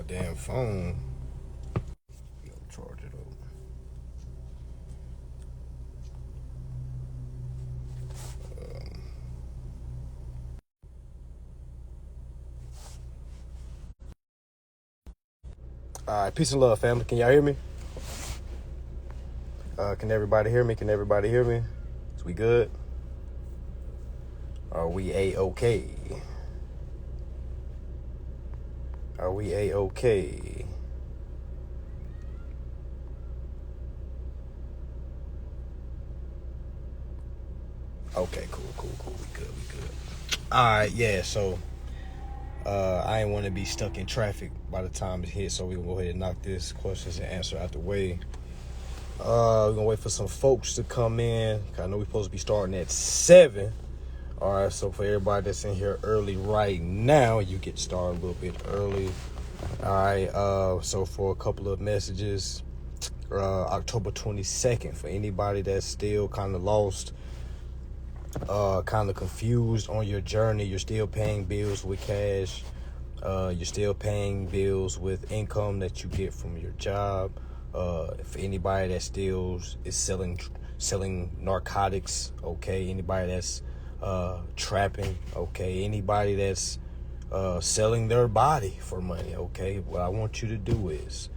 damn phone. Charge it up. All right, peace and love, family. Can y'all hear me? Can everybody hear me? Is we good? Are we A-okay? Okay, cool. We good. All right, yeah, so I ain't want to be stuck in traffic by the time it hit, so we're going to go ahead and knock this questions and answer out the way. We're going to wait for some folks to come in. I know we're supposed to be starting at 7. All right, so for everybody that's in here early right now, you get started a little bit early. All right, so for a couple of messages, October 22nd, for anybody that's still kind of lost, kind of confused on your journey, you're still paying bills with cash, you're still paying bills with income that you get from your job. For anybody that still is selling narcotics, okay, anybody that's trapping, okay, anybody that's selling their body for money, okay, what I want you to do is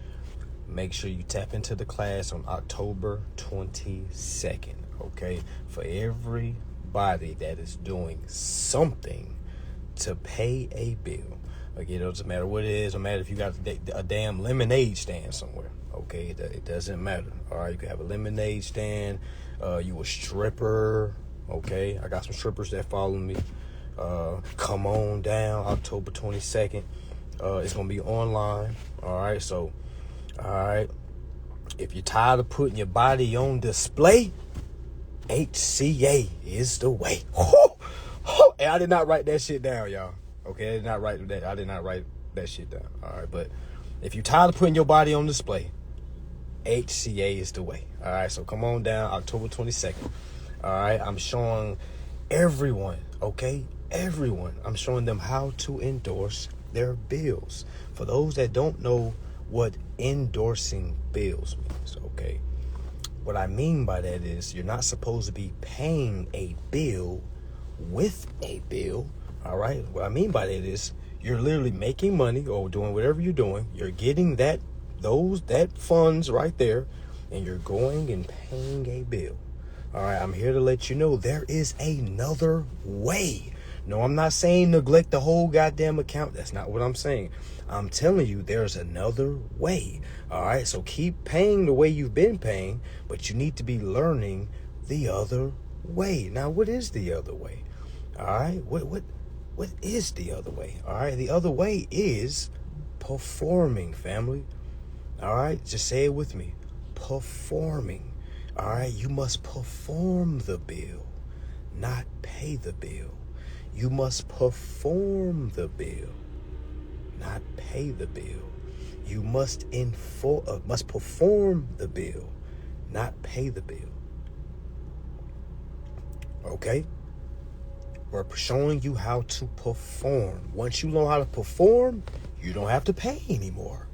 make sure you tap into the class on October 22nd, okay, for everybody that is doing something to pay a bill. Okay, it doesn't matter what it is, no matter if you got a damn lemonade stand somewhere, okay, it doesn't matter. All right, you can have a lemonade stand, you a stripper, okay, I got some strippers that follow me. Come on down October 22nd. It's gonna be online. All right, so if you're tired of putting your body on display, HCA is the way. Hey, I did not write that shit down, y'all. Okay, I did not write that shit down. All right, but if you're tired of putting your body on display, HCA is the way. All right, so come on down October 22nd. All right, I'm showing everyone, okay, I'm showing them how to endorse their bills. For those that don't know what endorsing bills means, okay, what I mean by that is you're not supposed to be paying a bill with a bill. All right, what I mean by that is you're literally making money or doing whatever you're doing. You're getting that funds right there, and you're going and paying a bill. All right, I'm here to let you know there is another way. No, I'm not saying neglect the whole goddamn account. That's not what I'm saying. I'm telling you there's another way. All right, so keep paying the way you've been paying, but you need to be learning the other way. Now, what is the other way? All right, what is the other way? All right, the other way is performing, family. All right, just say it with me. Performing. All right, you must perform the bill, not pay the bill. You must perform the bill, not pay the bill. You must perform the bill, not pay the bill. Okay? We're showing you how to perform. Once you learn how to perform, you don't have to pay anymore.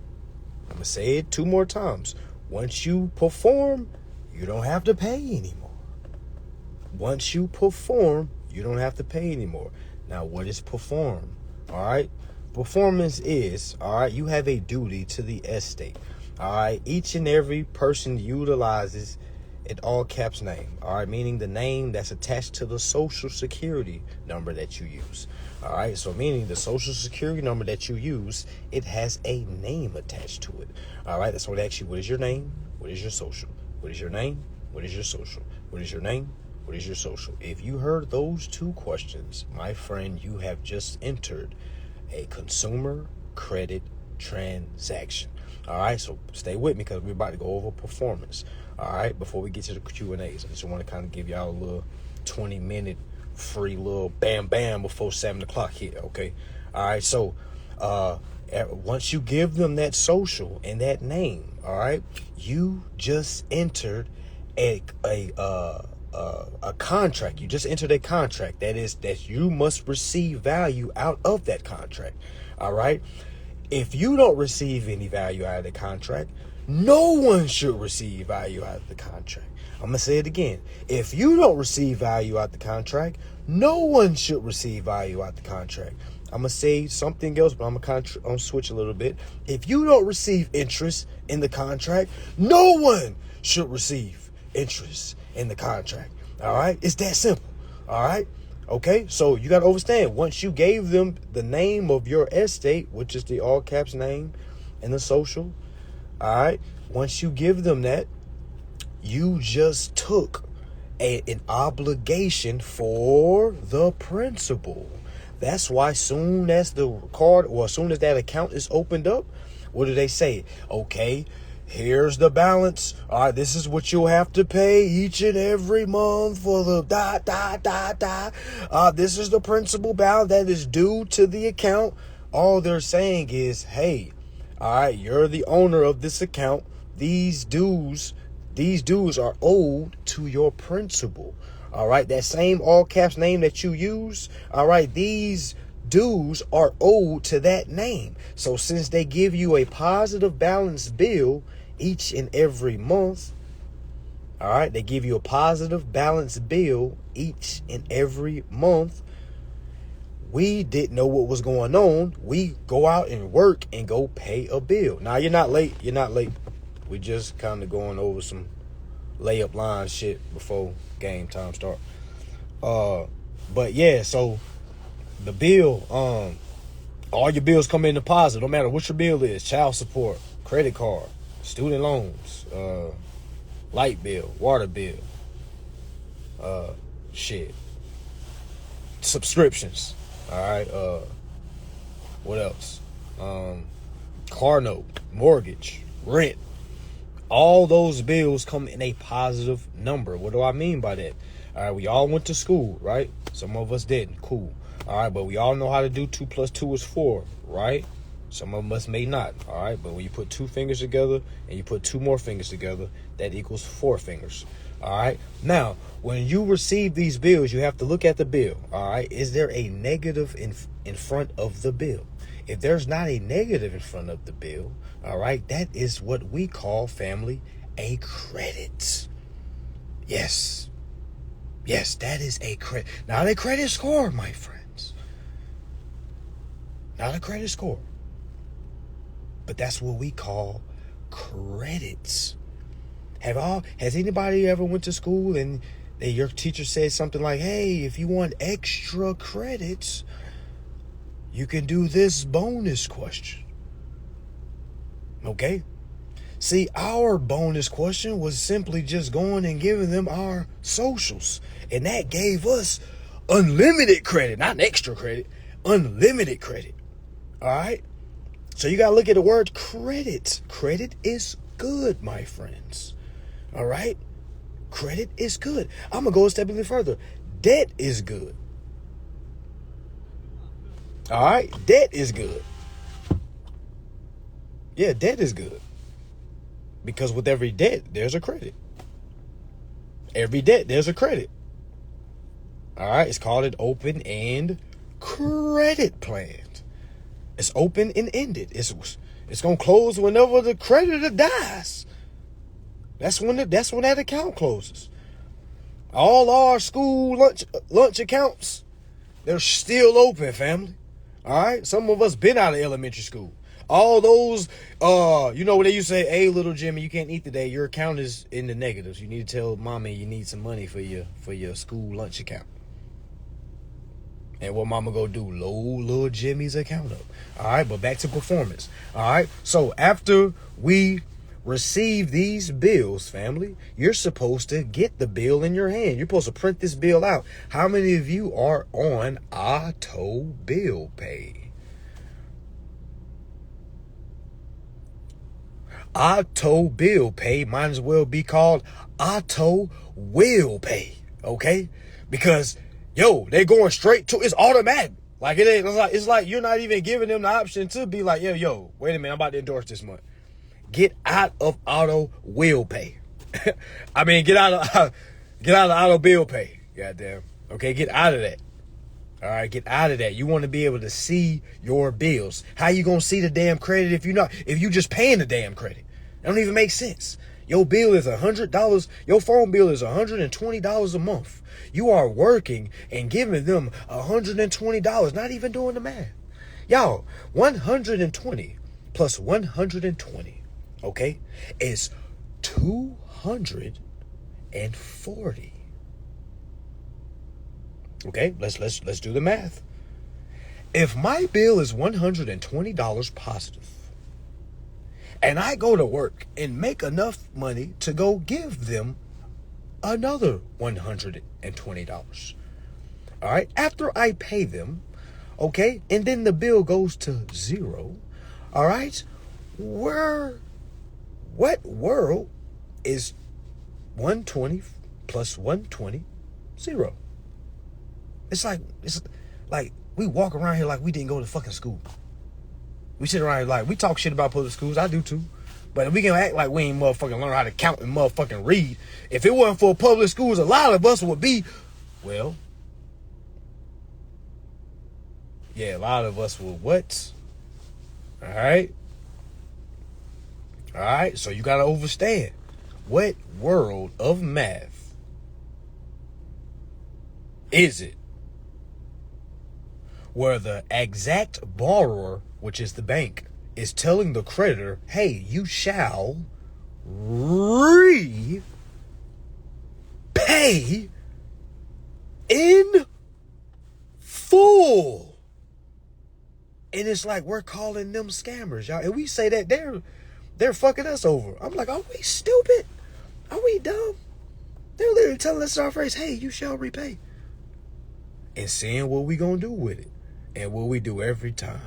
I'm going to say it 2 more times. Once you perform, you don't have to pay anymore. Once you perform, you don't have to pay anymore. Now, what is perform? All right? Performance is, all right, you have a duty to the estate. All right? Each and every person utilizes an all caps name. All right? Meaning the name that's attached to the social security number that you use. All right? So meaning the social security number that you use, it has a name attached to it. All right? That's what asks you, what is your name? What is your social? What is your name? What is your social? What is your name? What is your social? If you heard those 2 questions, my friend, you have just entered a consumer credit transaction. All right, so stay with me because we're about to go over performance. All right, before we get to the Q&As, I just want to kind of give y'all a little 20-minute free little bam before 7 o'clock hit, okay? All right, so once you give them that social and that name, all right, you just entered a contract. You just entered a contract that is that you must receive value out of that contract. All right. If you don't receive any value out of the contract, no one should receive value out of the contract. I'm going to say it again. If you don't receive value out of the contract, no one should receive value out of the contract. I'm going to say something else, but I'm going to switch a little bit. If you don't receive interest in the contract, no one should receive interest in the contract. All right? It's that simple. All right? Okay, so you got to understand, once you gave them the name of your estate, which is the all caps name and the social, all right, once you give them that, you just took an obligation for the principal. That's why soon as the card, or as soon as that account is opened up, what do they say? Okay, here's the balance. All right, this is what you'll have to pay each and every month for the this is the principal balance that is due to the account. All they're saying is, hey, all right, you're the owner of this account. These dues are owed to your principal. All right, that same all caps name that you use. All right, these dues are owed to that name. So since they give you a positive balance bill each and every month, all right, they give you a positive balance bill each and every month. We didn't know what was going on. We go out and work and go pay a bill. Now, you're not late. You're not late. We just kind of going over some layup line shit before game time start. But yeah, so the bill, all your bills come in deposit, no matter what your bill is: child support, credit card, student loans, light bill, water bill, subscriptions. All right, what else? Car note, mortgage, rent. All those bills come in a positive number. What do I mean by that? All right, we all went to school, right? Some of us didn't. Cool. All right, but we all know how to do 2 + 2 is 4, right? Some of us may not. All right, but when you put 2 fingers together and you put 2 more fingers together, that equals 4 fingers. All right. Now, when you receive these bills, you have to look at the bill. All right. Is there a negative in front of the bill? If there's not a negative in front of the bill, all right, that is what we call, family, a credit. Yes. Yes, that is a credit. Not a credit score, my friends. Not a credit score. But that's what we call credits. Has anybody ever went to school and your teacher said something like, hey, if you want extra credits, you can do this bonus question? Okay? See, our bonus question was simply just going and giving them our socials. And that gave us unlimited credit, not extra credit, unlimited credit. All right? So you got to look at the word credit. Credit is good, my friends. All right? Credit is good. I'm going to go a step a little further. Debt is good. All right? Debt is good. Yeah, debt is good. Because with every debt, there's a credit. Every debt, there's a credit. All right? It's called an open-end credit plan. It's open and ended. It's going to close whenever the creditor dies. That's when that account closes. All our school lunch accounts, they're still open, family. All right? Some of us been out of elementary school. All those, you know what they used to say, hey, little Jimmy, you can't eat today. Your account is in the negatives. You need to tell mommy you need some money for your school lunch account. And what mama go do? Load little Jimmy's account up. All right, but back to performance. All right, so after we receive these bills, family, you're supposed to get the bill in your hand. You're supposed to print this bill out. How many of you are on auto bill pay? Auto bill pay might as well be called auto will pay, okay? Because they're going straight to, it's automatic. Like it ain't, it's like you're not even giving them the option to be like, yo, wait a minute, I'm about to endorse this month. Get out of auto will pay. Get out of auto bill pay. Goddamn. Okay, get out of that. All right, get out of that. You want to be able to see your bills. How you gonna see the damn credit if you just paying the damn credit? That don't even make sense. Your bill is $100. Your phone bill is $120 a month. You are working and giving them $120, not even doing the math. Y'all, 120 plus 120, okay, is 240. Okay, let's do the math. If my bill is $120 positive, and I go to work and make enough money to go give them another $120. All right, after I pay them, okay, and then the bill goes to zero. All right, what world is 120 plus 120 zero? It's like we walk around here like we didn't go to fucking school. We sit around here like we talk shit about public schools. I do too. But we can act like we ain't motherfucking learn how to count and motherfucking read. If it wasn't for public schools, a lot of us would be, well, yeah, a lot of us would what? All right. All right. So you got to understand, what world of math is it where the exact borrower, which is the bank, is telling the creditor, hey, you shall repay in full? And it's like we're calling them scammers, y'all. And we say that they're fucking us over. I'm like, are we stupid? Are we dumb? They're literally telling us our phrase, hey, you shall repay. And seeing what we gonna do with it. And what we do every time.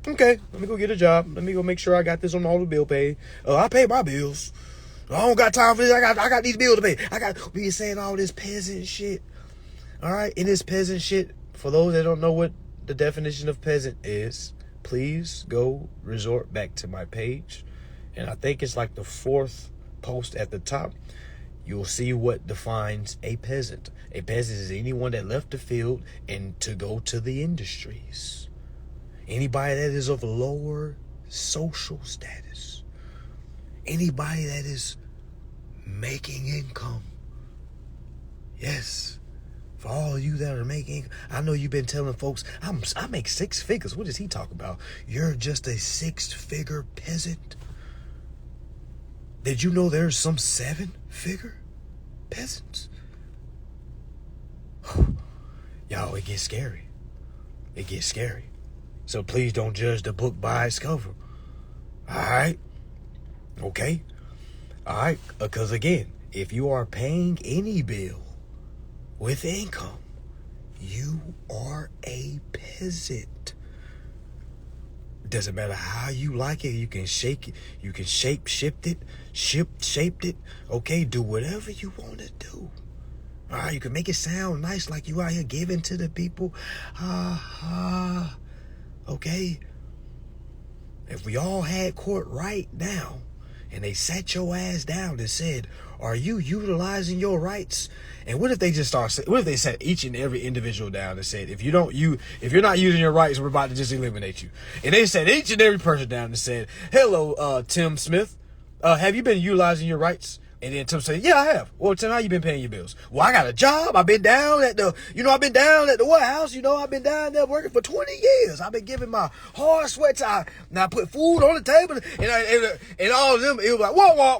Okay, let me go get a job. Let me go make sure I got this on all the bill paid. I pay my bills. I don't got time for this. I got these bills to pay. We saying all this peasant shit. All right, and this peasant shit, for those that don't know what the definition of peasant is, please go resort back to my page. And I think it's like the 4th post at the top. You'll see what defines a peasant. A peasant is anyone that left the field and to go to the industries. Anybody that is of lower social status. Anybody that is making income. Yes. For all you that are making, I know you've been telling folks, I make 6 figures. What does he talk about? You're just a 6-figure peasant. Did you know there's some 7-figure peasants? Y'all, it gets scary. It gets scary. So please don't judge the book by its cover. All right? Okay? All right? Because again, if you are paying any bill with income, you are a peasant. It doesn't matter how you like it. You can shake it. You can shaped it. Okay, do whatever you want to do. All right, you can make it sound nice like you out here giving to the people. Okay. If we all had court right now and they sat your ass down and said, are you utilizing your rights? And what if they just what if they sat each and every individual down and said, if you're not using your rights, we're about to just eliminate you. And they sat each and every person down and said, hello, Tim Smith, have you been utilizing your rights? And then Tim said, yeah, I have. Well, Tim, how you been paying your bills? Well, I got a job. I've been down at the White House. I've been down there working for 20 years. I've been giving my hard sweat time. Now I put food on the table and all of them, it was like, wah.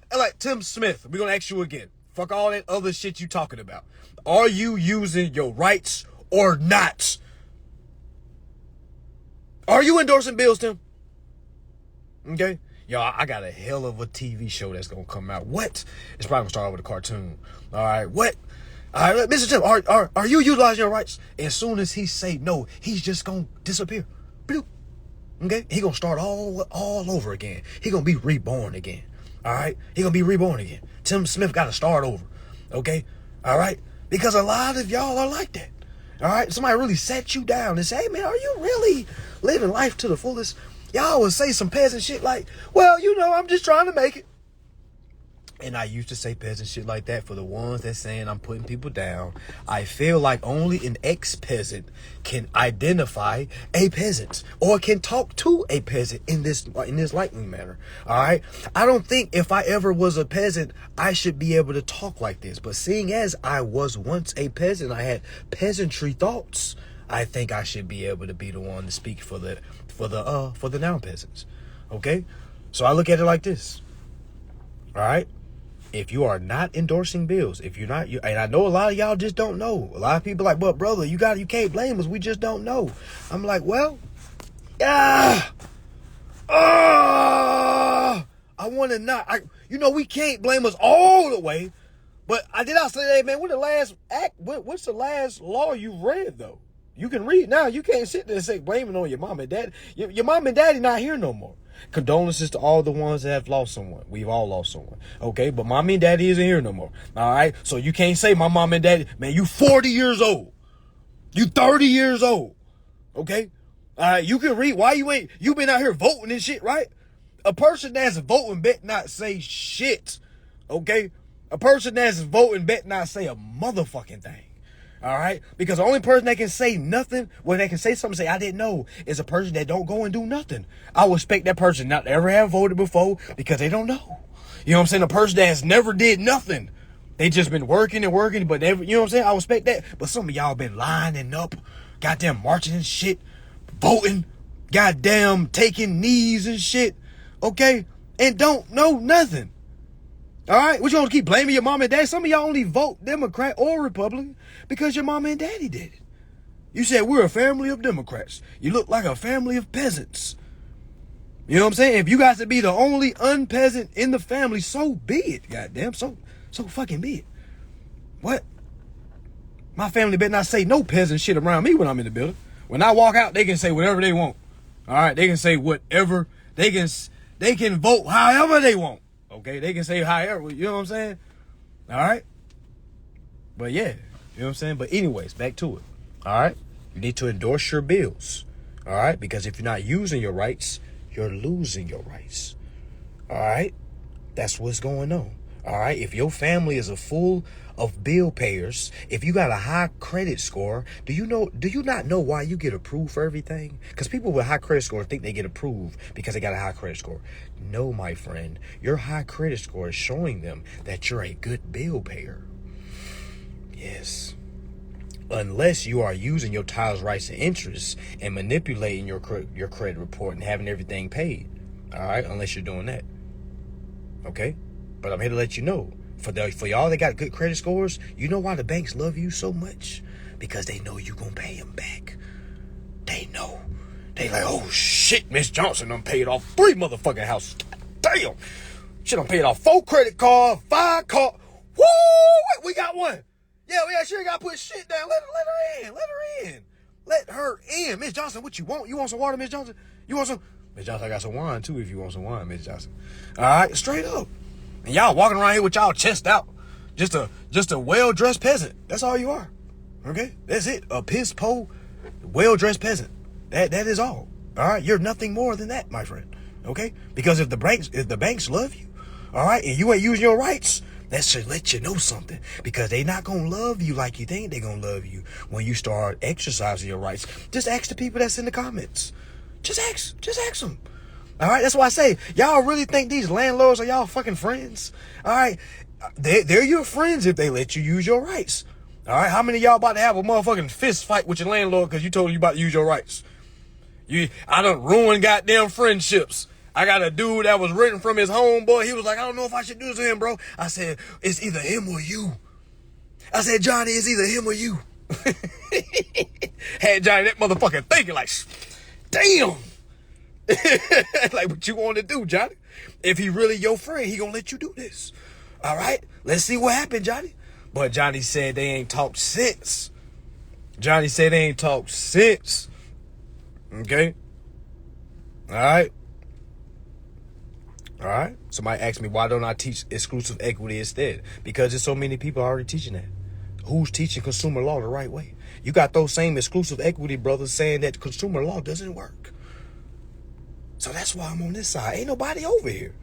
And like, Tim Smith, we're going to ask you again. Fuck all that other shit you talking about. Are you using your rights or not? Are you endorsing bills, Tim? Okay. Y'all, I got a hell of a TV show that's going to come out. What? It's probably going to start with a cartoon. All right. What? All right, Mr. Tim, are you utilizing your rights? As soon as he say no, he's just going to disappear. Bloop. Okay? He going to start all over again. He going to be reborn again. All right? He going to be reborn again. Tim Smith got to start over. Okay? All right? Because a lot of y'all are like that. All right? Somebody really sat you down and say, hey, man, are you really living life to the fullest? Y'all would say some peasant shit like, well, I'm just trying to make it. And I used to say peasant shit like that for the ones that saying I'm putting people down. I feel like only an ex-peasant can identify a peasant or can talk to a peasant in this lightning manner. All right. I don't think if I ever was a peasant, I should be able to talk like this. But seeing as I was once a peasant, I had peasantry thoughts. I think I should be able to be the one to speak for the now peasants. Okay. So I look at it like this. All right. If you are not endorsing bills, if you're not, and I know a lot of y'all just don't know. A lot of people like, well, brother, you can't blame us. We just don't know. I'm like, well, I want to not, we can't blame us all the way. But I say, hey, man, what's the last law you read, though? You can read now. You can't sit there and say blaming on your mom and dad. Your mom and daddy not here no more. Condolences to all the ones that have lost someone. We've all lost someone. Okay, but mommy and daddy isn't here no more. All right, so you can't say my mom and daddy. Man, you 40 years old. You 30 years old. Okay, all right. You can read. Why you been out here voting and shit, right? A person that's voting bet not say shit. Okay, a person that's voting bet not say a motherfucking thing. All right, because the only person that can say nothing, when they can say something, say I didn't know, is a person that don't go and do nothing. I would expect that person not to ever have voted before because they don't know. You know what I'm saying? A person that has never did nothing, they just been working and working, but never. You know what I'm saying? I would expect that. But some of y'all been lining up, goddamn marching and shit, voting, goddamn taking knees and shit, okay, and don't know nothing. All right, what you want to keep blaming your mom and dad? Some of y'all only vote Democrat or Republican because your mama and daddy did it. You said we're a family of Democrats. You look like a family of peasants. You know what I'm saying? If you guys to be the only unpeasant in the family, so be it. Goddamn, so fucking be it. What? My family better not say no peasant shit around me when I'm in the building. When I walk out, they can say whatever they want. All right, they can say whatever they can vote however they want. Okay, they can say however, you know what I'm saying? All right. But yeah, you know what I'm saying? But anyways, back to it. All right. You need to endorse your bills. All right. Because if you're not using your rights, you're losing your rights. All right. That's what's going on. All right. If your family is full of bill payers, if you got a high credit score, do you not know why you get approved for everything? Because people with high credit score think they get approved because they got a high credit score. No, my friend, your high credit score is showing them that you're a good bill payer. Yes. Unless you are using your child's rights and interests and manipulating your credit report and having everything paid. All right. Unless you're doing that. Okay. But I'm here to let you know. For y'all that got good credit scores, you know why the banks love you so much? Because they know you gonna pay them back. They know. They like, oh shit, Miss Johnson done paid off 3 motherfucking houses. Damn. She done paid off 4 credit cards, 5 cars. Woo! We got one. Yeah, she ain't gotta put shit down. Let her in. Let her in. Miss Johnson, what you want? You want some water, Miss Johnson? You want some? Miss Johnson, I got some wine too if you want some wine, Miss Johnson. All right, straight up. And y'all walking around here with y'all chest out. Just a well-dressed peasant. That's all you are. Okay? That's it. A piss-po, well-dressed peasant. That is all. All right? You're nothing more than that, my friend. Okay? Because if the banks love you, all right, and you ain't using your rights, that should let you know something. Because they not going to love you like you think they going to love you when you start exercising your rights. Just ask the people that's in the comments. Just ask them. All right, that's why I say, y'all really think these landlords are y'all fucking friends? All right, they're your friends if they let you use your rights. All right, how many of y'all about to have a motherfucking fist fight with your landlord because you told him you about to use your rights? I done ruined goddamn friendships. I got a dude that was renting from his homeboy. He was like, I don't know if I should do this to him, bro. I said, it's either him or you. I said, Johnny, it's either him or you. Had Johnny that motherfucking thinking like, damn. Like what you want to do, Johnny? If he really your friend, he gonna let you do this. All right, let's see what happened, Johnny. But Johnny said they ain't talked since. Johnny said they ain't talked since. Okay. All right. Somebody asked me, why don't I teach exclusive equity instead? Because there's so many people already teaching that. Who's teaching consumer law the right way? You got those same exclusive equity brothers saying that consumer law doesn't work. So that's why I'm on this side. Ain't nobody over here.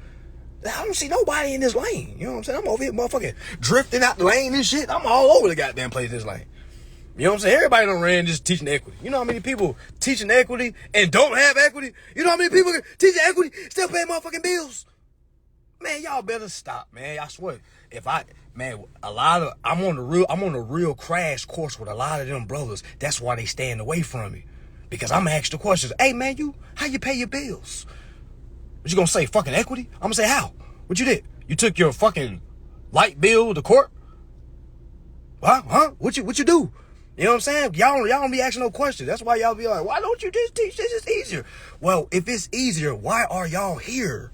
I don't see nobody in this lane. You know what I'm saying? I'm over here motherfucking drifting out the lane and shit. I'm all over the goddamn place in this lane. You know what I'm saying? Everybody done ran just teaching equity. You know how many people teaching equity and don't have equity? You know how many people teaching equity still paying motherfucking bills? Man, y'all better stop, man. I swear. I'm on a real crash course with a lot of them brothers. That's why they staying away from me. Because I'm gonna ask the questions. Hey man, how you pay your bills? What you gonna say, fucking equity? I'm gonna say, how? What you did? You took your fucking light bill to court? Huh? What you do? You know what I'm saying? Y'all don't be asking no questions. That's why y'all be like, why don't you just teach this? It's easier. Well, if it's easier, why are y'all here?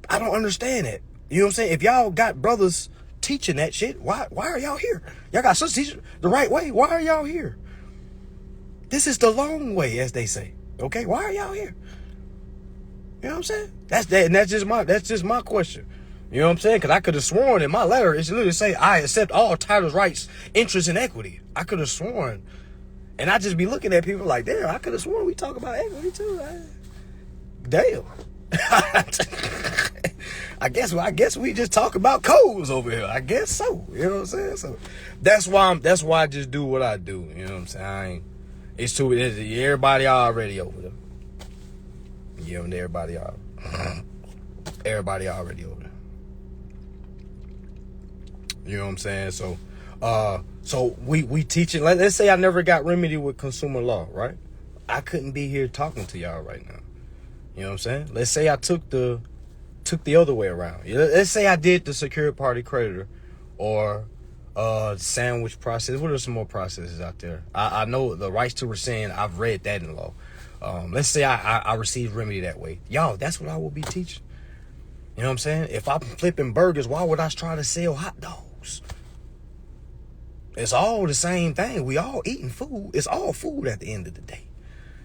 I don't understand it. You know what I'm saying? If y'all got brothers teaching that shit, why are y'all here? Y'all got sisters teaching the right way. Why are y'all here? This is the long way, as they say. Okay, why are y'all here? You know what I'm saying? That's just my question. You know what I'm saying? Because I could have sworn in my letter, it's literally say, I accept all titles, rights, interests, and equity. I could have sworn. And I just be looking at people like, damn, I could have sworn we talk about equity too. Damn. I guess we just talk about codes over here. I guess so. You know what I'm saying? So that's why I just do what I do. You know what I'm saying? Everybody already over there. Yeah, everybody already over there. You know what I'm saying? So we teach it. Let's say I never got remedy with consumer law, right? I couldn't be here talking to y'all right now. You know what I'm saying? Let's say I took the other way around. Let's say I did the secured party creditor or sandwich process. What are some more processes out there? I know the rights to rescind. I've read that in law. Let's say I received remedy that way. Y'all, that's what I will be teaching. You know what I'm saying? If I'm flipping burgers, why would I try to sell hot dogs? It's all the same thing. We all eating food. It's all food at the end of the day.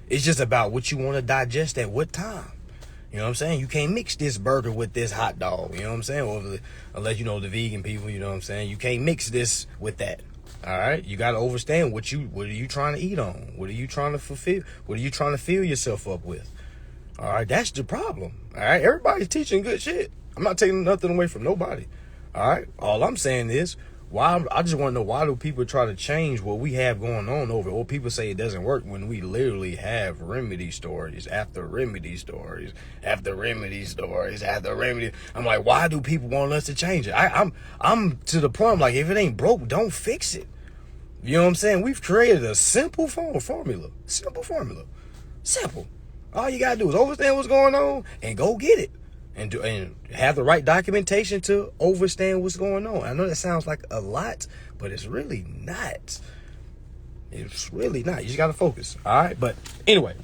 It's just about what you want to digest at what time. You know what I'm saying? You can't mix this burger with this hot dog. You know what I'm saying? Or unless you know the vegan people, you know what I'm saying? You can't mix this with that. All right? You got to understand what are you trying to eat on? What are you trying to fulfill? What are you trying to fill yourself up with? All right? That's the problem. All right? Everybody's teaching good shit. I'm not taking nothing away from nobody. All right? All I'm saying is, I just want to know, why do people try to change what we have going on over? Or people say it doesn't work when we literally have remedy stories after remedy stories after remedy stories after remedy. I'm like, why do people want us to change it? I'm to the point, I'm like, if it ain't broke, don't fix it. You know what I'm saying? We've created a simple formula. Simple. All you gotta do is understand what's going on and go get it. And have the right documentation to understand what's going on. I know that sounds like a lot, but it's really not. It's really not. You just got to focus. All right. But anyway,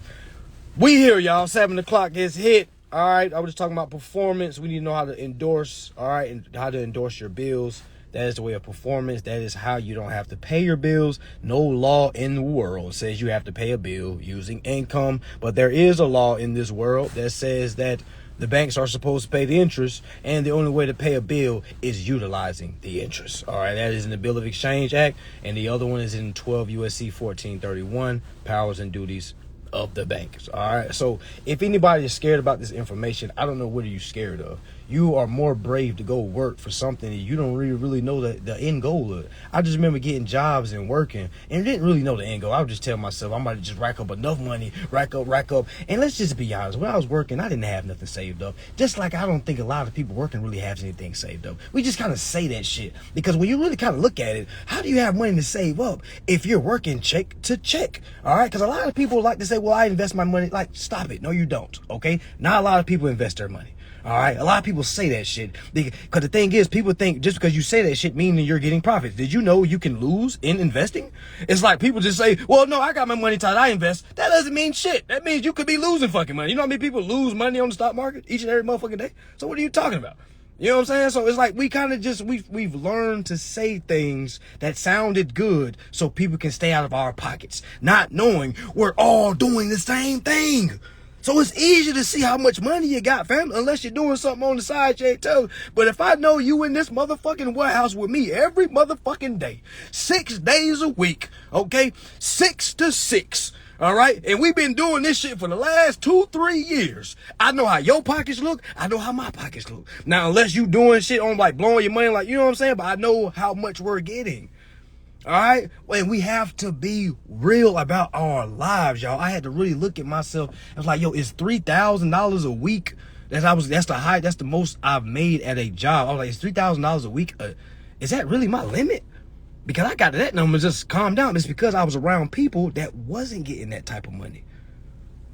we here, y'all. 7 o'clock is hit. All right. I was just talking about performance. We need to know how to endorse. All right. And how to endorse your bills. That is the way of performance. That is how you don't have to pay your bills. No law in the world says you have to pay a bill using income. But there is a law in this world that says that the banks are supposed to pay the interest, and the only way to pay a bill is utilizing the interest. All right, that is in the Bill of Exchange Act, and the other one is in 12 U.S.C. 1431, powers and duties of the banks. All right, so if anybody is scared about this information, I don't know what are you scared of. You are more brave to go work for something that you don't really know the end goal of. I just remember getting jobs and working and didn't really know the end goal. I would just tell myself I'm about to just rack up enough money, rack up. And let's just be honest, when I was working, I didn't have nothing saved up. Just like I don't think a lot of people working really have anything saved up. We just kind of say that shit because when you really kind of look at it, how do you have money to save up if you're working check to check? All right, because a lot of people like to say, well, I invest my money. Like, stop it. No, you don't. Okay, not a lot of people invest their money. All right, a lot of people say that shit because the thing is, people think just because you say that shit meaning you're getting profits. Did you know you can lose in investing? It's like people just say, well, no, I got my money tied, I invest. That doesn't mean shit. That means you could be losing fucking money. You know how many people lose money on the stock market each and every motherfucking day? So what are you talking about? You know what I'm saying? So it's like we kind of just, we've learned to say things that sounded good so people can stay out of our pockets, not knowing we're all doing the same thing. So it's easy to see how much money you got, fam, unless you're doing something on the side you ain't telling. But if I know you in this motherfucking warehouse with me every motherfucking day, 6 days a week, okay, 6 to 6, All right? And we've been doing this shit for the last 2-3 years. I know how your pockets look. I know how my pockets look. Now, unless you doing shit on like blowing your money, like, you know what I'm saying? But I know how much we're getting. All right? And we have to be real about our lives, y'all. I had to really look at myself. I was like, yo, it's $3,000 a week. That's the most I've made at a job. I was like, it's $3,000 a week. Is that really my limit? Because I got to that number, just calm down. It's because I was around people that wasn't getting that type of money.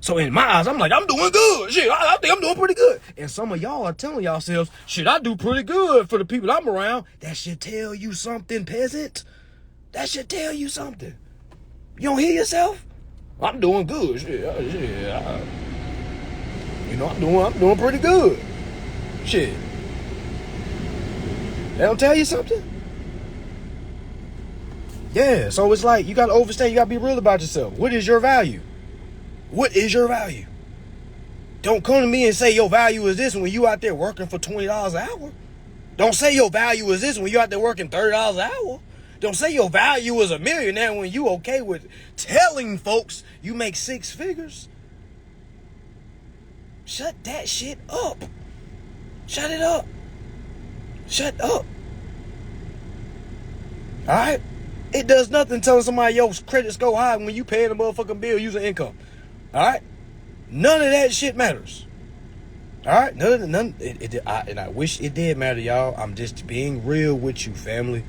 So in my eyes, I'm like, I'm doing good. Shit, I think I'm doing pretty good. And some of y'all are telling yourselves, shit, I do pretty good for the people I'm around. That should tell you something, peasant. That should tell you something. You don't hear yourself? I'm doing good. Shit, I'm doing pretty good. Shit. That don't tell you something? Yeah, so it's like you gotta overstand, you gotta be real about yourself. What is your value? What is your value? Don't come to me and say your value is this when you out there working for $20 an hour. Don't say your value is this when you out there working $30 an hour. Don't say your value is $1 million when you okay with telling folks you make 6 figures. Shut that shit up. Shut it up. Shut up. All right? It does nothing telling somebody your credit score high when you paying a motherfucking bill using income. All right? None of that shit matters. All right? And I wish it did matter, y'all. I'm just being real with you, family.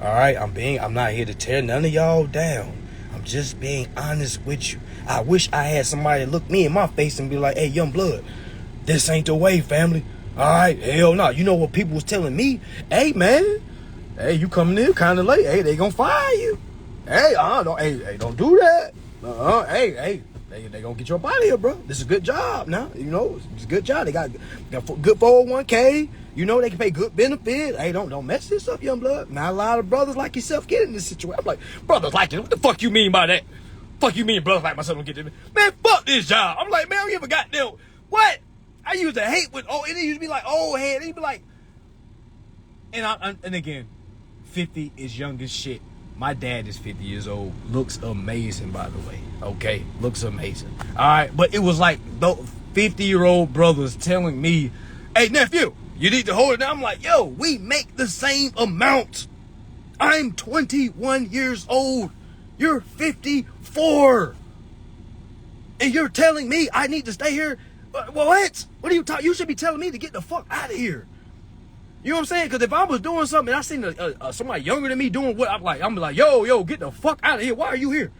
All right? I'm not here to tear none of y'all down. I'm just being honest with you. I wish I had somebody look me in my face and be like, hey, young blood, this ain't the way, family. All right? Hell no. You know what people was telling me? Hey, man. Hey, you coming in kind of late. Hey, they gonna fire you. Hey, don't do that. Hey, they gonna get you up out of here, bro. This is a good job now. You know, it's a good job. They got good 401k. You know, they can pay good benefits. Hey, don't mess this up, young blood. Not a lot of brothers like yourself get in this situation. I'm like, brothers like this. What the fuck you mean by that? Fuck you mean brothers like myself don't get this? Man, fuck this job. I'm like, man, I don't give a goddamn. What? I used to hate with, it used to be like old head. It'd be like, and again, 50 is young as shit. My dad is 50 years old. Looks amazing, by the way. Okay? Looks amazing. All right? But it was like the 50-year-old brothers telling me, hey, nephew, you need to hold it down. I'm like, yo, we make the same amount. I'm 21 years old. You're 54. And you're telling me I need to stay here? What? What are you talking? You should be telling me to get the fuck out of here. You know what I'm saying? Because if I was doing something and I seen somebody younger than me doing what I'm like, yo, get the fuck out of here. Why are you here?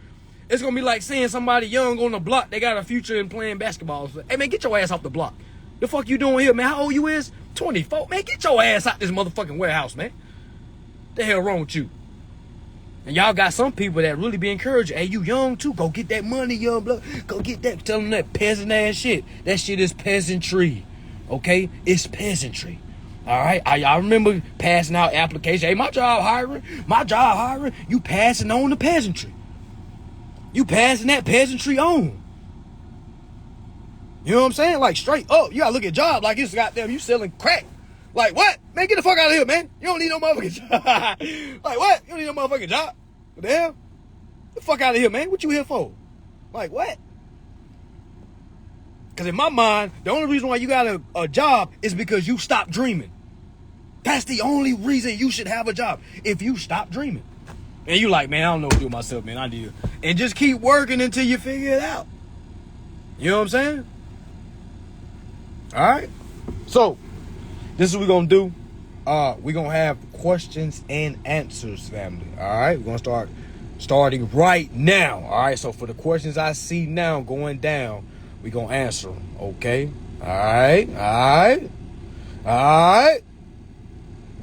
It's going to be like seeing somebody young on the block. They got a future in playing basketball. Hey, man, get your ass off the block. The fuck you doing here, man? How old you is? 24. Man, get your ass out this motherfucking warehouse, man. The hell wrong with you? And y'all got some people that really be encouraging. Hey, you young too? Go get that money, young blood. Go get that. Tell them that peasant ass shit. That shit is peasantry. Okay? It's peasantry. All right, I remember passing out applications. Hey, my job hiring. You passing on the peasantry. You passing that peasantry on. You know what I'm saying? Like straight up, you gotta look at jobs like it's goddamn you selling crack. Like what? Man, get the fuck out of here, man. You don't need no motherfucking job. Like what? You don't need no motherfucking job. What the hell? Get the fuck out of here, man. What you here for? Like what? Because in my mind, the only reason why you got a job is because you stopped dreaming. That's the only reason you should have a job. If you stop dreaming. And you like, man, I don't know what to do with myself, man. I need to. And just keep working until you figure it out. You know what I'm saying? All right? So, this is what we're going to do. We're going to have questions and answers, family. All right? We're going to starting right now. All right? So, for the questions I see now going down, we're going to answer them. Okay? All right?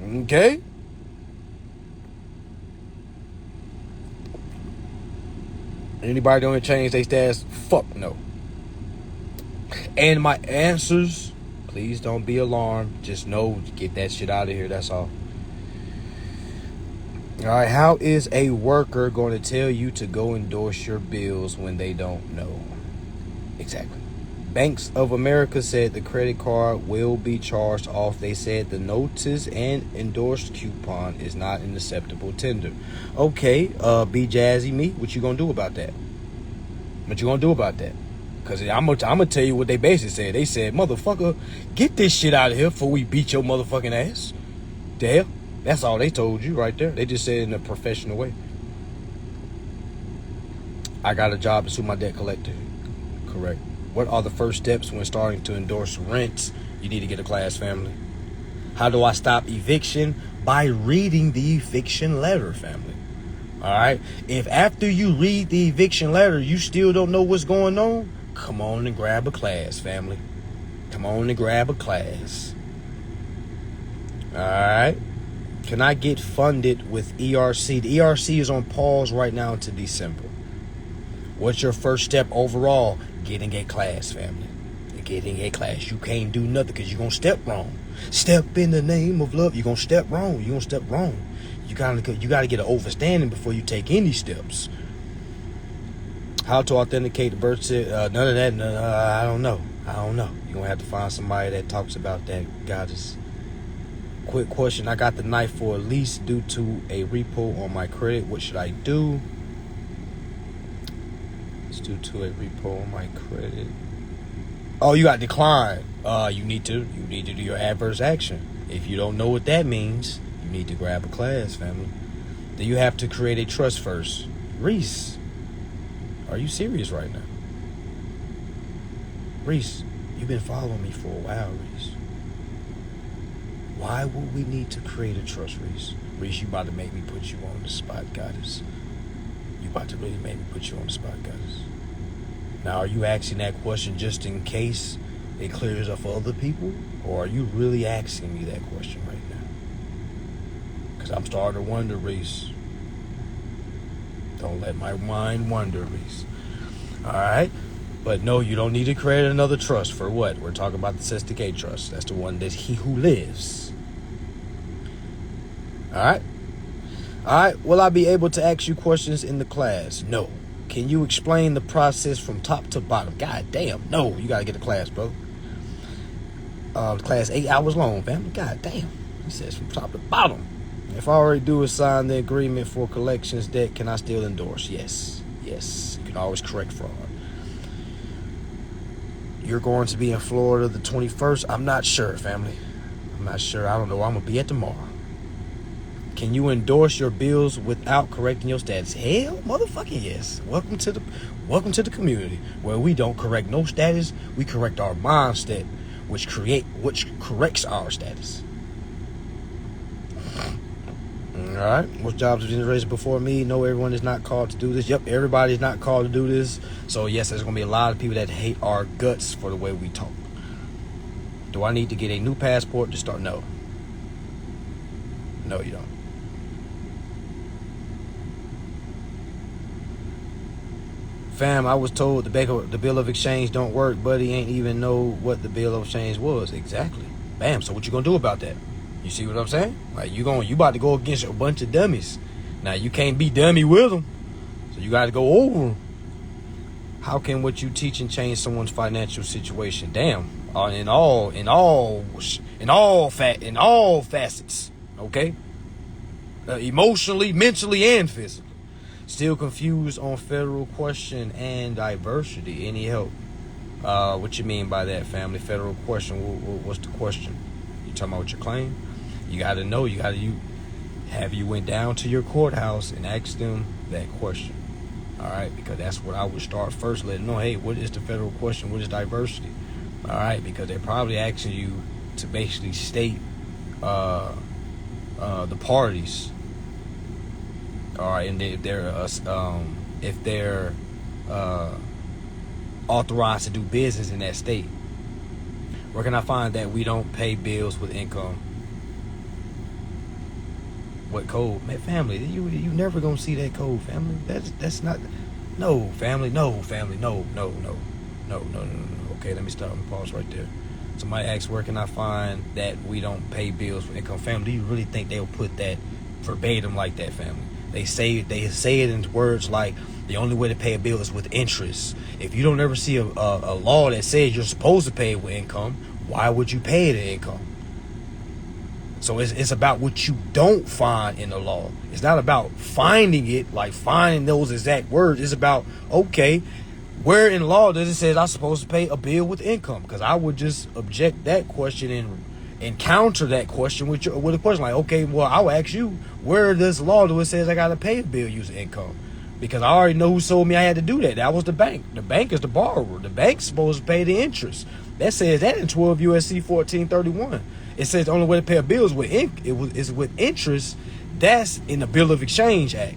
Okay. Anybody don't change their status? Fuck no. And my answers, please don't be alarmed. Just know, get that shit out of here. That's all. All right. How is a worker going to tell you to go endorse your bills when they don't know? Exactly. Banks of America said the credit card will be charged off. They said the notice and endorsed coupon is not an acceptable tender. Okay, be jazzy me. What you gonna do about that? What you gonna do about that? Because I'm gonna tell you what they basically said. They said, motherfucker, get this shit out of here before we beat your motherfucking ass. The hell? That's all they told you right there. They just said it in a professional way. I got a job to sue my debt collector. Correct. What are the first steps when starting to endorse rents? You need to get a class, family. How do I stop eviction? By reading the eviction letter, family. All right. If after you read the eviction letter, you still don't know what's going on, come on and grab a class, family. Come on and grab a class. All right. Can I get funded with ERC? The ERC is on pause right now until December. What's your first step overall? Getting a class, family. Getting a class. You can't do nothing because you're going to step wrong. Step in the name of love. You're going to step wrong. You're going to step wrong. You gotta get an overstanding before you take any steps. How to authenticate the birth certificate? None of that. I don't know. You're going to have to find somebody that talks about that, goddess. Quick question. I got the knife for a lease due to a repo on my credit. What should I do? It's due to a repo on my credit. Oh, you got declined. You need to do your adverse action. If you don't know what that means, you need to grab a class, family. Then you have to create a trust first. Reese, are you serious right now? Reese, you've been following me for a while, Reese. Why would we need to create a trust, Reese? Reese, you about to make me put you on the spot, goddess. You about to really make me put you on the spot, goddess. Now, are you asking that question just in case it clears up for other people? Or are you really asking me that question right now? Because I'm starting to wonder, Reese. Don't let my mind wander, Reese. All right? But no, you don't need to create another trust. For what? We're talking about the Sesticate trust. That's the one that he who lives. All right? All right. Will I be able to ask you questions in the class? No. Can you explain the process from top to bottom? God damn. No, you got to get a class, bro. Class 8 hours long, family. God damn. He says from top to bottom. If I already do is sign the agreement for collections debt, can I still endorse? Yes. Yes. You can always correct fraud. You're going to be in Florida the 21st? I'm not sure, family. I'm not sure. I don't know where I'm going to be at tomorrow. Can you endorse your bills without correcting your status? Hell, motherfucking yes. Welcome to the community where we don't correct no status. We correct our mindset, which corrects our status. All right. Most jobs have been raised before me. No, everyone is not called to do this. Yep, everybody is not called to do this. So yes, there's going to be a lot of people that hate our guts for the way we talk. Do I need to get a new passport to start? No. No, you don't. Fam, I was told the bill of exchange don't work, but he ain't even know what the bill of exchange was. Exactly. Bam. So what you gonna do about that? You see what I'm saying? Like you about to go against a bunch of dummies. Now you can't be dummy with them, so you got to go over them. How can what you teach and change someone's financial situation? Damn. In all facets. Okay. Emotionally, mentally, and physically. Still confused on federal question and diversity. Any help? What you mean by that, family? Federal question. What's the question? You talking about your claim? You got to know. You went down to your courthouse and asked them that question. All right, because that's what I would start first. Let them know. Hey, what is the federal question? What is diversity? All right, because they're probably asking you to basically state the parties. All right, and if they're authorized to do business in that state. Where can I find that we don't pay bills with income? What code? Man, family, you never gonna see that code, family. That's not. No, family. No. Okay, let me stop and pause right there. Somebody asks, where can I find that we don't pay bills with income? Family, do you really think they'll put that verbatim like that, family? They say it in words like the only way to pay a bill is with interest. If you don't ever see a law that says you're supposed to pay it with income, why would you pay the income? So it's about what you don't find in the law. It's not about finding it, like finding those exact words. It's about, okay, Where in law does it say I'm supposed to pay a bill with income? Because I would just object that question and counter that question with a question like, okay, well, I will ask you, where does law do it says I got to pay a bill using income? Because I already know who told me I had to do that. That was the bank. The bank is the borrower. The bank's supposed to pay the interest. That says that in 12 USC 1431. It says the only way to pay a bill is with interest. That's in the Bill of Exchange Act.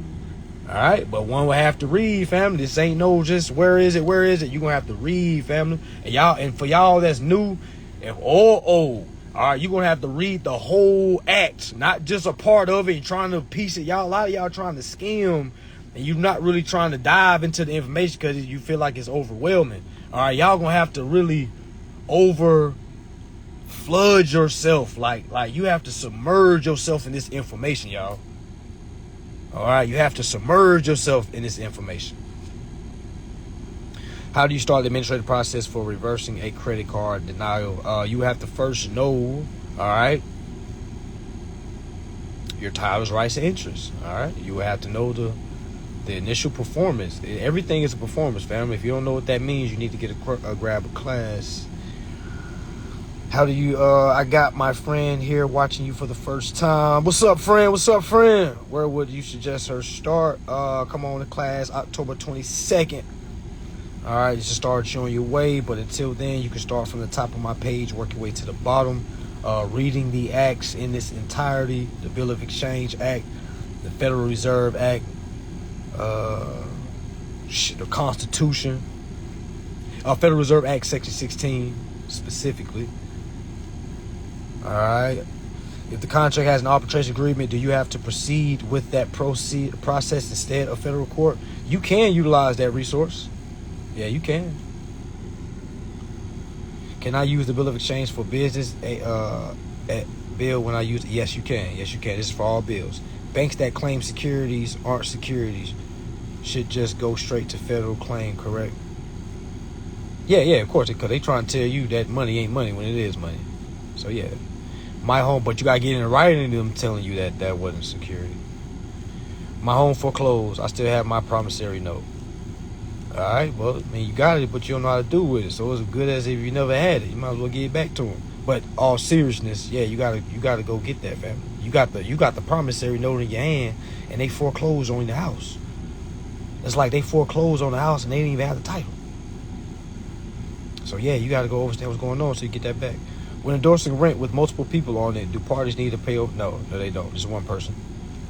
All right, but one will have to read, family. This ain't no just where is it? You're gonna have to read, family. And for y'all that's new, all right, you're gonna have to read the whole act, not just a part of it and trying to piece it. A lot of y'all trying to skim, and you're not really trying to dive into the information because you feel like it's overwhelming. All right, y'all gonna have to really flood yourself, like you have to submerge yourself in this information, y'all. All right, you have to submerge yourself in this information. How do you start the administrative process for reversing a credit card denial? You have to first know, all right, your titles, rights, and interests. All right, you have to know the initial performance. Everything is a performance, family. If you don't know what that means, you need to get grab a class. How do you, I got my friend here watching you for the first time. What's up, friend? Where would you suggest her start? Come on to class October 22nd. All right, just start showing your way. But until then, you can start from the top of my page, work your way to the bottom, reading the acts in this entirety, the Bill of Exchange Act, the Federal Reserve Act, the Constitution, Federal Reserve Act, Section 16, specifically. All right. If the contract has an arbitration agreement, do you have to proceed with that process instead of federal court? You can utilize that resource. Yeah, you can. Can I use the Bill of Exchange for business bill when I use it? Yes, you can. This is for all bills. Banks that claim securities aren't securities should just go straight to federal claim, correct? Yeah, of course, because they trying to tell you that money ain't money when it is money. So, yeah. My home, but you got to get in writing them telling you that wasn't security. My home foreclosed. I still have my promissory note. All right, well, I mean, you got it, but you don't know how to do with it. So it's as good as if you never had it. You might as well give it back to them. But all seriousness, yeah, you gotta go get that, family. You got the promissory note in your hand, and they foreclosed on the house. It's like they foreclosed on the house and they didn't even have the title. So yeah, you got to go understand what's going on so you get that back. When endorsing rent with multiple people on it, do parties need to pay? No, they don't. Just one person.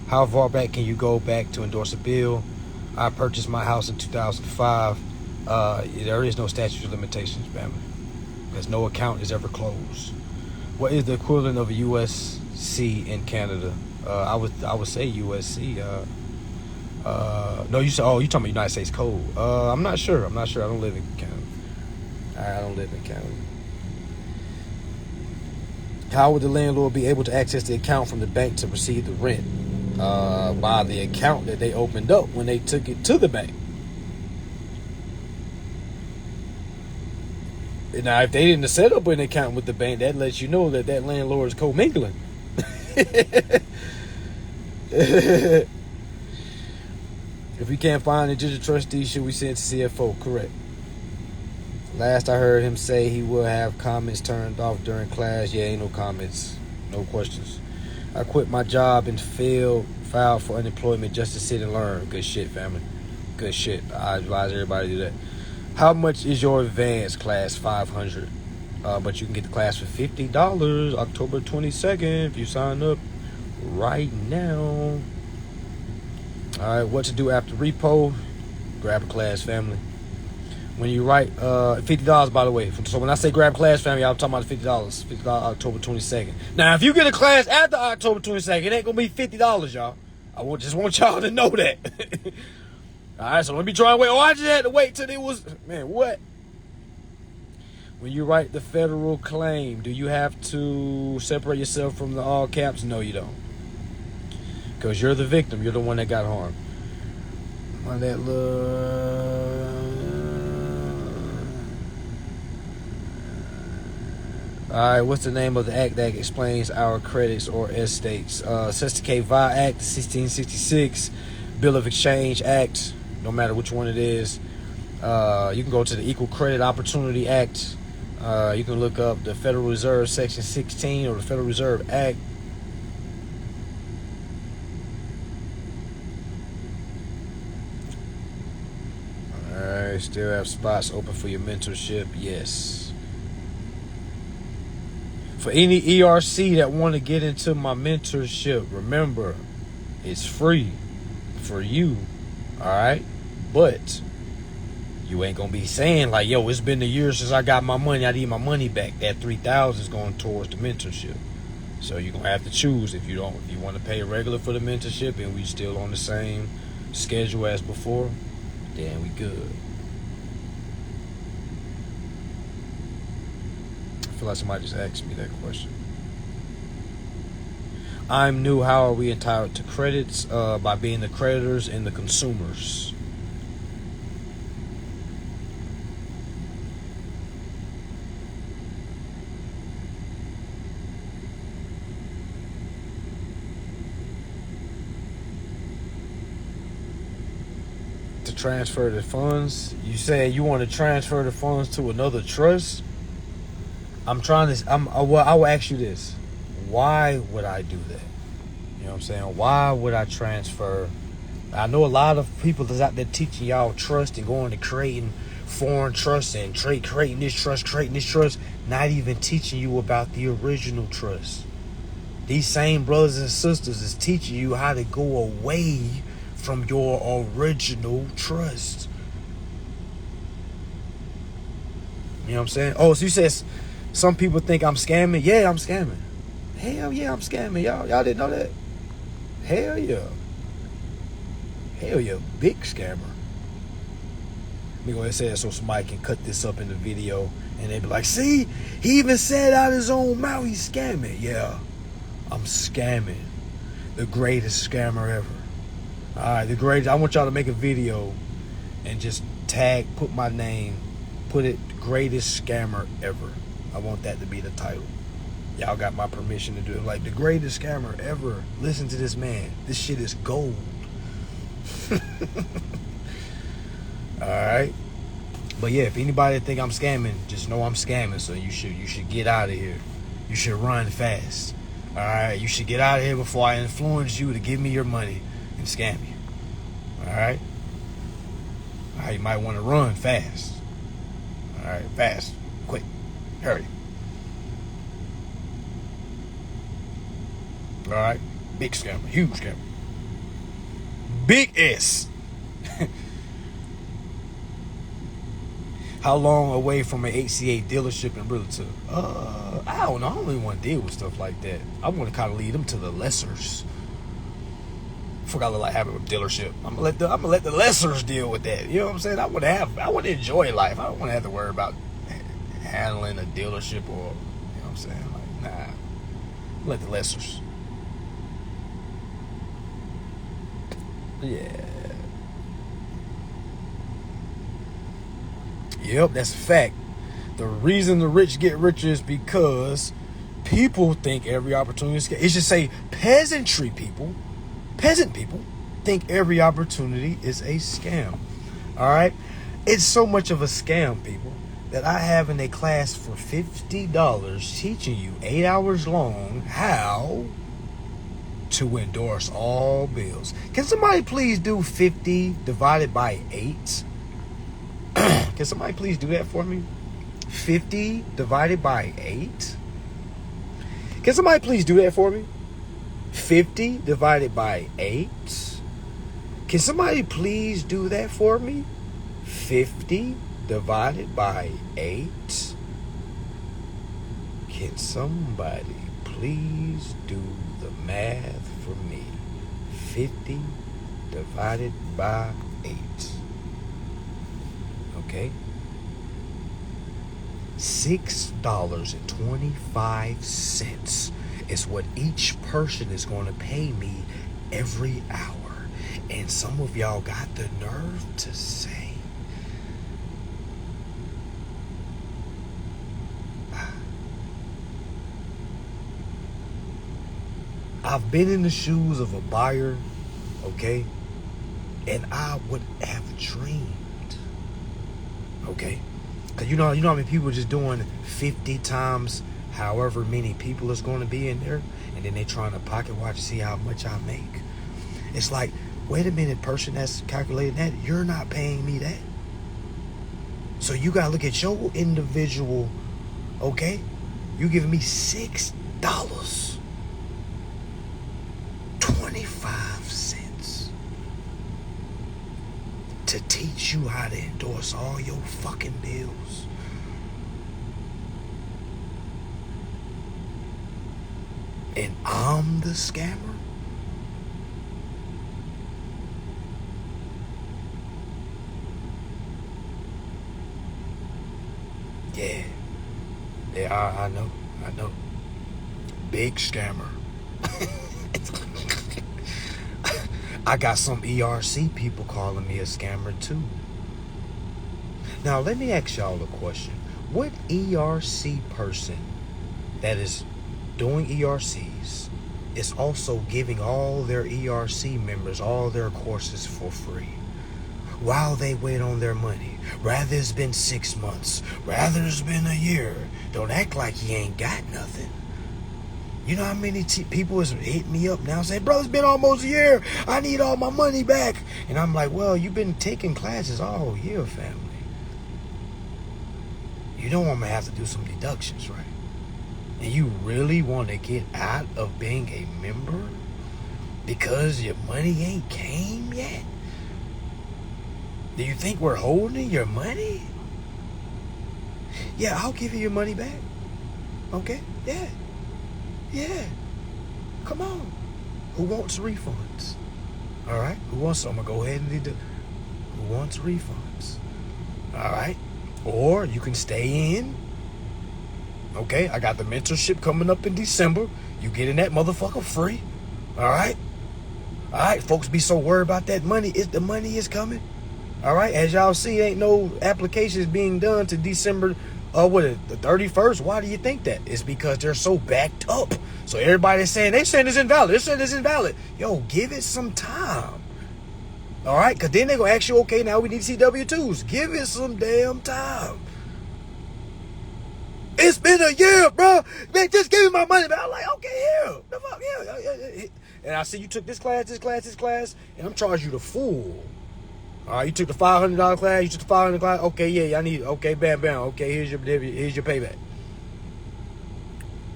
How far back can you go back to endorse a bill? I purchased my house in 2005. There is no statute of limitations, family. There's no account is ever closed. What is the equivalent of a USC in Canada? I would say USC. No, you said, you talking about United States Code. I'm not sure. I don't live in Canada. I don't live in Canada. How would the landlord be able to access the account from the bank to receive the rent? By the account that they opened up when they took it to the bank. Now, if they didn't set up an account with the bank, that lets you know that landlord is commingling. If we can't find a digital trustee, should we send to CFO? Correct. Last I heard him say he will have comments turned off during class. Yeah, ain't no comments. No questions. I quit my job and filed for unemployment just to sit and learn. Good shit, family. Good shit. I advise everybody to do that. How much is your advance class? $500. But you can get the class for $50 October 22nd if you sign up right now. All right, what to do after repo? Grab a class, family. When you write $50, by the way. So when I say grab class, family, I'm talking about $50. $50 October 22nd. Now, if you get a class after October 22nd, it ain't gonna be $50, y'all. Just want y'all to know that. All right, so let me try and wait. I just had to wait till it was, man, what? When you write the federal claim, do you have to separate yourself from the all caps? No, you don't. Because you're the victim. You're the one that got harmed. All right, what's the name of the act that explains our credits or estates? Sesticate Vi Act, 1666, Bill of Exchange Act, no matter which one it is. You can go to the Equal Credit Opportunity Act. You can look up the Federal Reserve Section 16 or the Federal Reserve Act. Alright, still have spots open for your mentorship. Yes. For any ERC that want to get into my mentorship, remember, it's free for you. Alright? But you ain't gonna be saying like, yo, it's been a year since I got my money, I need my money back. That $3,000 is going towards the mentorship. So you're gonna have to choose. If you want to pay regular for the mentorship and we still on the same schedule as before, then we good. I feel like somebody just asked me that question. I'm new. How are we entitled to credits? By being the creditors and the consumers. To transfer the funds. You say you want to transfer the funds to another trust? I will ask you this. Why would I do that? You know what I'm saying? Why would I transfer? I know a lot of people that's out there teaching y'all trust and going to creating foreign trusts and creating this trust, not even teaching you about the original trust. These same brothers and sisters is teaching you how to go away from your original trust. You know what I'm saying? Oh, so you said some people think I'm scamming? Yeah, I'm scamming. Hell yeah, I'm scamming. Y'all didn't know that? Hell yeah. Hell yeah, big scammer. Let me go ahead and say that so somebody can cut this up in the video and they be like, see, he even said out his own mouth he's scamming. Yeah, I'm scamming. The greatest scammer ever. Alright, the greatest. I want y'all to make a video and just put my name, put it, greatest scammer ever. I want that to be the title. Y'all got my permission to do it. Like, the greatest scammer ever. Listen to this man. This shit is gold. Alright. But yeah, if anybody think I'm scamming, just know I'm scamming. So you should get out of here. You should run fast. Alright. You should get out of here before I influence you to give me your money and scam you. Alright. Alright, you might want to run fast. Alright, fast. Quick. Hurry. Alright. Big scammer. Huge scammer. Big S. How long away from an HCA dealership in realtor? I don't know. I don't really want to deal with stuff like that. I want to kind of lead them to the lessers. Forgot to like having a dealership. I'm gonna let the lessers deal with that. You know what I'm saying? I want to enjoy life. I don't want to have to worry about handling a dealership or, you know what I'm saying? Like, nah. Let the lessers. Yeah. Yep, that's a fact. The reason the rich get richer is because people think every opportunity is. It should say peasant people think every opportunity is a scam. All right? It's so much of a scam, people, that I have in a class for $50 teaching you 8 hours long how to endorse all bills. Can somebody please do 50 divided by 8? Can somebody please do that for me? 50 divided by 8? Can somebody please do that for me? 50 divided by 8? Can somebody please do that for me? 50 divided by 8? Can somebody please do the math for me? 50 divided by 8. Okay. $6.25 is what each person is going to pay me every hour. And some of y'all got the nerve to say, I've been in the shoes of a buyer, okay? And I would have dreamed Okay? Because you know how many people are just doing 50 times however many people is going to be in there, and then they trying to pocket watch to see how much I make. It's like, wait a minute, person that's calculating that, you're not paying me that. So you got to look at your individual, okay? You giving me $6.25 to teach you how to endorse all your fucking bills. And I'm the scammer? Yeah, I know. Big scammer. I got some ERC people calling me a scammer too. Now let me ask y'all a question. What ERC person that is doing ERCs is also giving all their ERC members all their courses for free while they wait on their money? Rather it's been 6 months, rather it's been a year. Don't act like you ain't got nothing. You know how many people is hitting me up now saying, bro, it's been almost a year, I need all my money back. And I'm like, well, you've been taking classes all year, family. You know I'm gonna have to do some deductions, right? And you really want to get out of being a member because your money ain't came yet? Do you think we're holding your money? Yeah, I'll give you your money back. Okay? Yeah. Come on. Who wants refunds? All right? Who wants some? I'm going to go ahead and do. Who wants refunds? All right? Or you can stay in. Okay? I got the mentorship coming up in December. You getting that motherfucker free. All right? All right, folks be so worried about that money. The money is coming. All right? As y'all see, ain't no applications being done to December the 31st. Why do you think that? It's because they're so backed up. So everybody's saying, they saying it's invalid. They're saying it's invalid. Yo, give it some time. All right? Because then they're going to ask you, okay, now we need to see W-2s. Give it some damn time. It's been a year, bro. Man, just give me my money. Man, I'm like, okay, here. The fuck, yeah. And I see you took this class, and I'm charging you the full. All right, you took the $500 class, you took the $500 class. Okay, yeah, I need it. Okay, bam. Okay, here's your payback.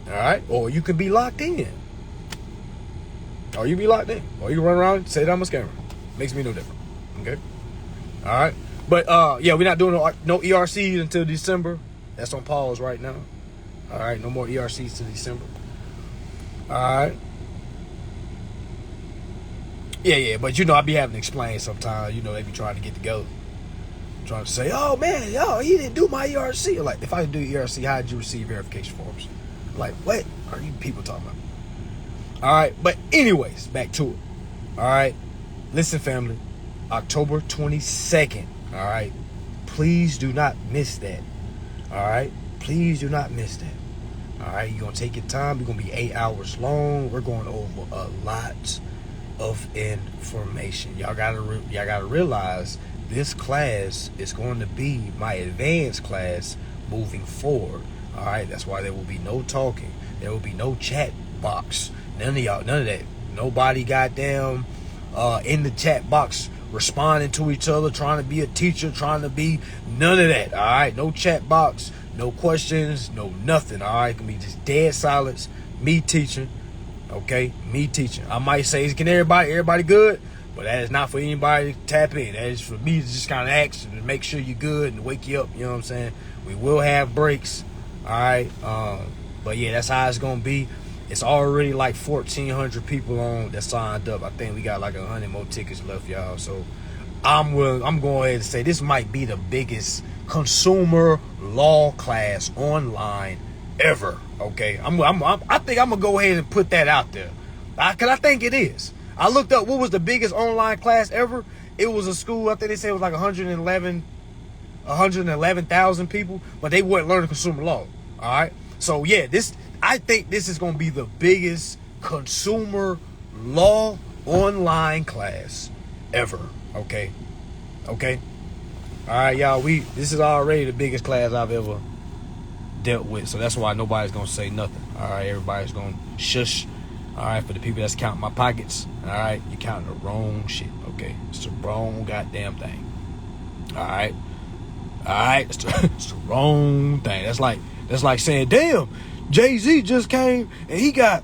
All right, or you can be locked in. Or you can run around and say that I'm a scammer. Makes me no different. Okay. All right, but yeah, we're not doing no ERCs until December. That's on pause right now. All right, no more ERCs till December. All right. Yeah, but you know, I be having to explain sometimes. You know, they be trying to get together. Trying to say, oh man, he didn't do my ERC. Like, if I didn't do ERC, how did you receive verification forms? Like, what are you people talking about? All right, but anyways, back to it. All right, listen, family. October 22nd. All right, please do not miss that. All right, please do not miss that. All right, you're gonna take your time. You're gonna be 8 hours long. We're going over a lot of information. Y'all gotta realize this class is going to be my advanced class moving forward. All right, that's why there will be no talking. There will be no chat box. None of that. Nobody goddamn in the chat box responding to each other, trying to be a teacher, trying to be none of that. All right, no chat box, no questions, no nothing. All right, it can be just dead silence. Me teaching. Okay, me teaching. I might say, can everybody good? But that is not for anybody to tap in. That is for me to just kind of ask and make sure you're good and wake you up. You know what I'm saying? We will have breaks. All right. But yeah, that's how it's gonna be. It's already like 1,400 people on that signed up. I think we got like 100 more tickets left, y'all. So I'm going ahead and say this might be the biggest consumer law class online ever. Okay, I think I'm gonna go ahead and put that out there, cause I think it is. I looked up what was the biggest online class ever. It was a school. I think they said it was like 111,000 people, but they weren't learning consumer law. All right, so yeah, I think this is gonna be the biggest consumer law online class ever. Okay. All All right, y'all. This is already the biggest class I've ever dealt with, so that's why nobody's gonna say nothing. All right, everybody's gonna shush. All right, for the people that's counting my pockets. All right, you counting the wrong shit. Okay, it's the wrong goddamn thing. All right, it's the wrong thing. That's like saying, damn, Jay-Z just came and he got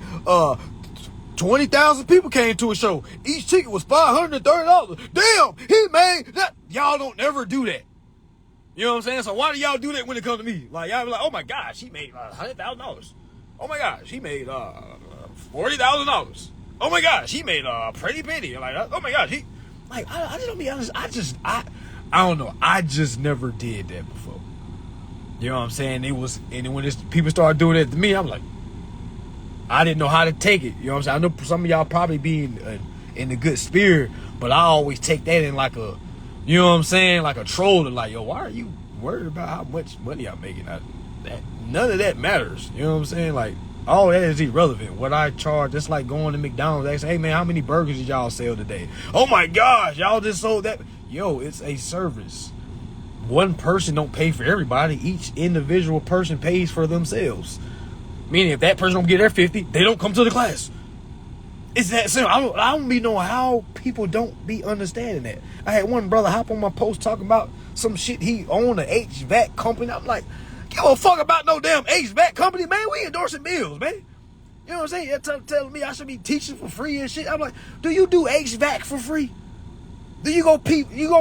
20,000 people came to a show. Each ticket was $530. Damn, he made that. Y'all don't ever do that. You know what I'm saying? So why do y'all do that when it comes to me? Like, y'all be like, oh my gosh, he made $100,000. Oh my gosh, he made $40,000. Oh my gosh, he made a pretty penny. Like, oh my gosh, I just don't be honest. I don't know. I just never did that before. You know what I'm saying? And when people started doing it to me, I'm like, I didn't know how to take it. You know what I'm saying? I know some of y'all probably be in a good spirit, but I always take that in like a, you know what I'm saying? Like a troll, and like, yo, why are you worried about how much money I'm making? None of that matters. You know what I'm saying? Like, all that is irrelevant. What I charge, it's like going to McDonald's. They say, hey man, how many burgers did y'all sell today? Oh my gosh, y'all just sold that. Yo, it's a service. One person don't pay for everybody. Each individual person pays for themselves. Meaning if that person don't get their 50, they don't come to the class. It's that simple. I don't be knowing how people don't be understanding that. I had one brother hop on my post talking about some shit he owned, an HVAC company. I'm like, give a fuck about no damn HVAC company, man. We endorsing bills, man. You know what I'm saying? You're telling me I should be teaching for free and shit. I'm like, do you do HVAC for free? Do you go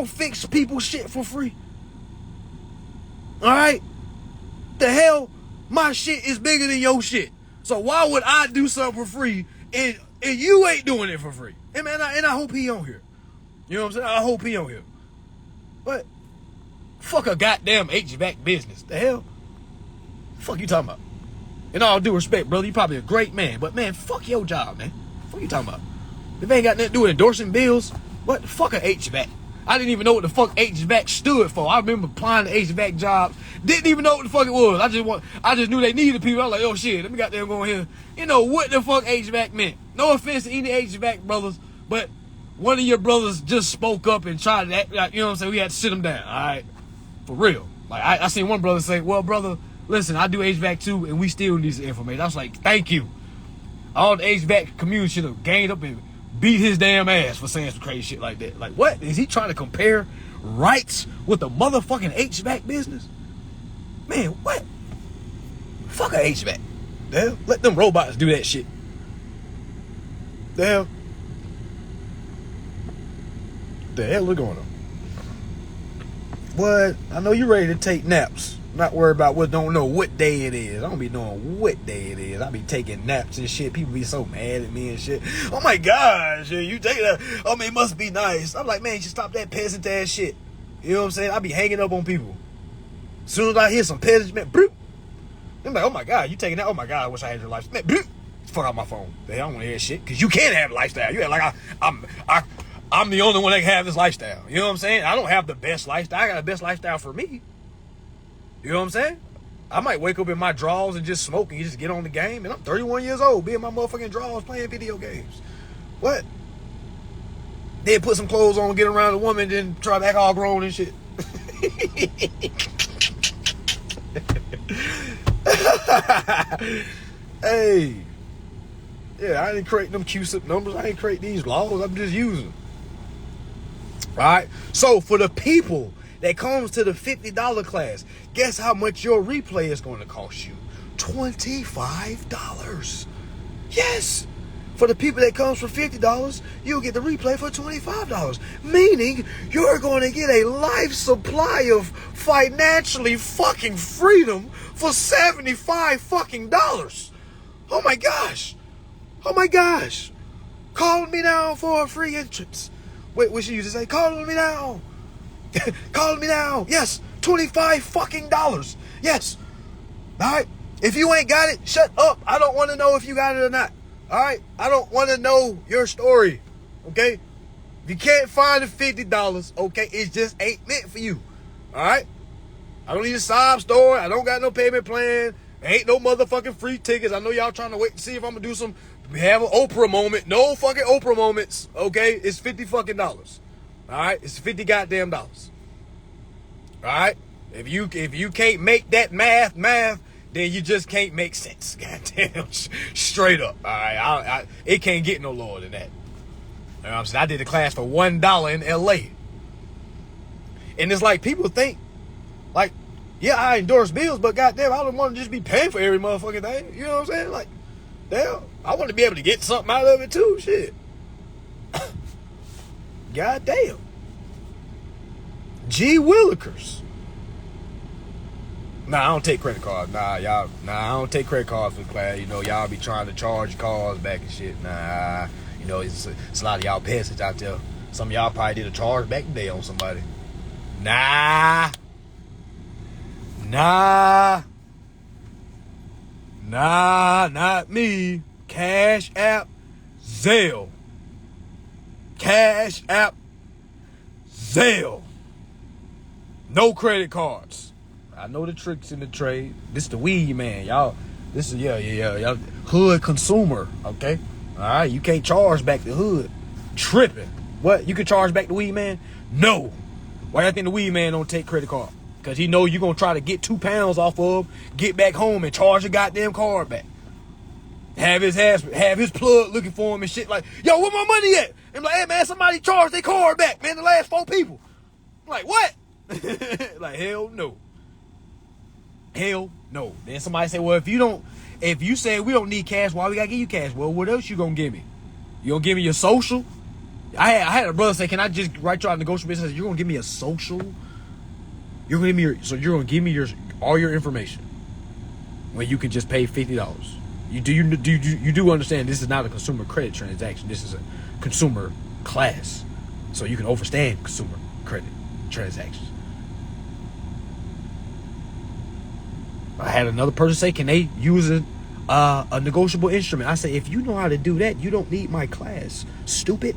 fix people's shit for free? All right? The hell, my shit is bigger than your shit. So why would I do something for free and you ain't doing it for free? And man, I hope he on here. You know what I'm saying? I hope he on here. But fuck a goddamn HVAC business. The hell? Fuck you talking about? In all due respect, brother, you probably a great man. But man, fuck your job, man. Fuck you talking about? If they ain't got nothing to do with endorsing bills, what the fuck a HVAC? I didn't even know what the fuck HVAC stood for. I remember applying to HVAC jobs. Didn't even know what the fuck it was. I just knew they needed people. I was like, oh shit, let me goddamn go in here. You know what the fuck HVAC meant. No offense to any HVAC brothers, but one of your brothers just spoke up and tried to act like, you know what I'm saying? We had to sit him down, all right? For real. Like, I seen one brother say, well, brother, listen, I do HVAC too, and we still need some information. I was like, thank you. All the HVAC community should have gained up and beat his damn ass for saying some crazy shit like that. Like, what? Is he trying to compare rights with the motherfucking HVAC business? Man, what? Fuck a HVAC. The hell? Let them robots do that shit. The hell? The hell is going on? What? I know you ready to take naps. Not worried about don't know what day it is. I don't be knowing what day it is. I be taking naps and shit. People be so mad at me and shit. Oh my gosh, you take that. Oh man, it must be nice. I'm like, man, you should stop that peasant ass shit. You know what I'm saying? I be hanging up on people. As soon as I hear some peasant, man, bloop. I'm like, oh my god, you taking that? Oh my god, I wish I had your lifestyle. Man, bloop. Fuck out my phone. I don't want to hear shit. Cause you can't have a lifestyle. You act like I'm the only one that can have this lifestyle. You know what I'm saying? I don't have the best lifestyle. I got the best lifestyle for me. You know what I'm saying? I might wake up in my drawers and just smoke and just get on the game. And I'm 31 years old, be in my motherfucking drawers playing video games. What? Then put some clothes on, get around a woman, then try to act all grown and shit. Hey. Yeah, I ain't creating them QSIP numbers. I ain't creating these laws. I'm just using them. All right? So for the people that comes to the $50 class, guess how much your replay is going to cost you? $25. Yes. For the people that comes for $50, you'll get the replay for $25. Meaning you're going to get a life supply of financially fucking freedom for $75 fucking dollars. Oh my gosh. Oh my gosh. Call me now for a free entrance. Wait, what she used to say? Call me now. Call me now. Yes, $25 fucking dollars. Yes. All right. If you ain't got it, shut up. I don't want to know if you got it or not. All right. I don't want to know your story. Okay. If you can't find the $50, okay, it just ain't meant for you. All right. I don't need a sob story. I don't got no payment plan. Ain't no motherfucking free tickets. I know y'all trying to wait to see if I'm gonna do some. We have an Oprah moment. No fucking Oprah moments. Okay. It's $50 fucking dollars. All right, it's $50 goddamn dollars. All right? If you can't make that math, then you just can't make sense. Goddamn, straight up. All right, it can't get no lower than that. You know what I'm saying? I did a class for $1 in LA. And it's like people think, like, yeah, I endorse bills, but goddamn, I don't want to just be paying for every motherfucking thing. You know what I'm saying? Like, damn, I want to be able to get something out of it too. Shit. Goddamn. Gee Willikers. Nah, I don't take credit cards. Nah, I don't take credit cards for the class. You know, y'all be trying to charge cars back and shit. Nah, you know, it's a lot of y'all peasants out there. Some of y'all probably did a charge back today on somebody. Nah, not me. Cash App, Zelle. Cash App, Zelle. No credit cards. I know the tricks in the trade. This the weed man, y'all. This is y'all hood consumer, okay? All right, you can't charge back the hood. Tripping. What? You can charge back the weed man? No. Why y'all think the weed man don't take credit card? Because he know you gonna try to get 2 pounds off of, get back home and charge the goddamn card back. Have his plug looking for him and shit like, yo, where my money at? And I'm like, hey man, somebody charged their card back, man, the last 4 people. I'm like, what? Like, hell no. Hell no. Then somebody say, well, if you say we don't need cash, why we gotta give you cash? Well, what else you gonna give me? You gonna give me your social? I had a brother say, can I just write you out a negotiable business? You're gonna give me a social? You're gonna give me all your information when you can just pay $50. You do understand this is not a consumer credit transaction. This is a consumer class, so you can understand consumer credit transactions. I had another person say, can they use a negotiable instrument? I say, if you know how to do that, you don't need my class. Stupid.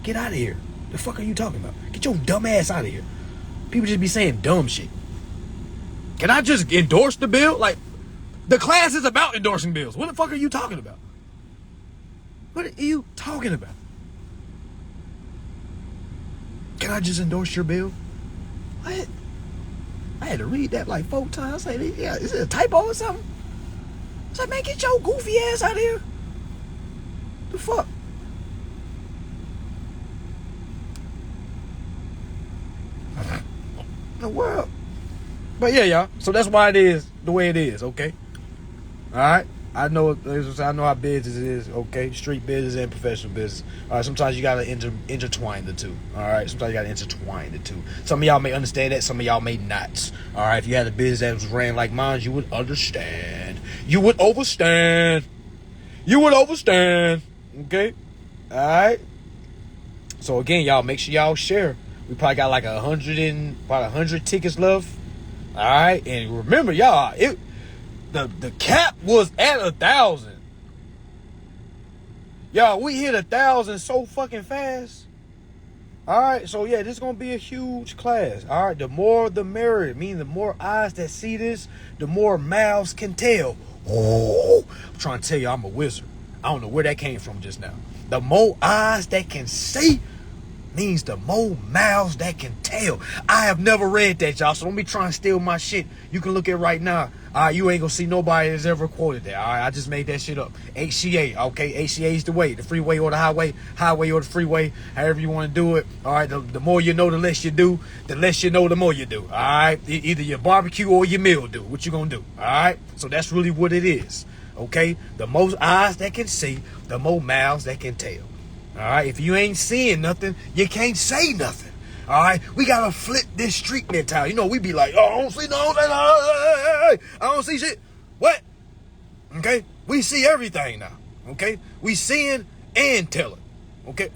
Get out of here. The fuck are you talking about? Get your dumb ass out of here. People just be saying dumb shit. Can I just endorse the bill? Like, the class is about endorsing bills. What the fuck are you talking about? What are you talking about? Can I just endorse your bill? What? I had to read that like 4 times. I said, yeah, is it a typo or something? I said, man, get your goofy ass out of here. The fuck? The world. But yeah, y'all. So that's why it is the way it is, okay? Alright? I know how business is, okay? Street business and professional business. Alright, sometimes you gotta intertwine the two. Alright, sometimes you gotta intertwine the two. Some of y'all may understand that, some of y'all may not. Alright, if you had a business that was ran like mine, you would understand. You would overstand. Okay? Alright? So again, y'all, make sure y'all share. We probably got like 100 tickets left. Alright, and remember, y'all, the cap was at 1,000. Y'all, we hit 1,000 so fucking fast. Alright, so yeah, this is gonna be a huge class. Alright, the more the merrier. Meaning the more eyes that see this, the more mouths can tell. Oh, I'm trying to tell you, I'm a wizard. I don't know where that came from just now. The more eyes that can see means the more mouths that can tell. I have never read that, y'all, so don't be trying to steal my shit. You can look at it right now. You ain't gonna see nobody that's ever quoted that. All right, I just made that shit up. HCA, okay? HCA is the way, the freeway or the highway or the freeway, however you want to do it. All right, the more you know, the less you do. The less you know, the more you do. All right, either your barbecue or your meal do. What you gonna do? All right, so that's really what it is. Okay, the most eyes that can see, the more mouths that can tell. All right, if you ain't seeing nothing, you can't say nothing. All right, we gotta flip this street mentality. You know, we be like, oh, I don't see I don't see shit. What? Okay, we see everything now. Okay, we seeing and telling. Okay.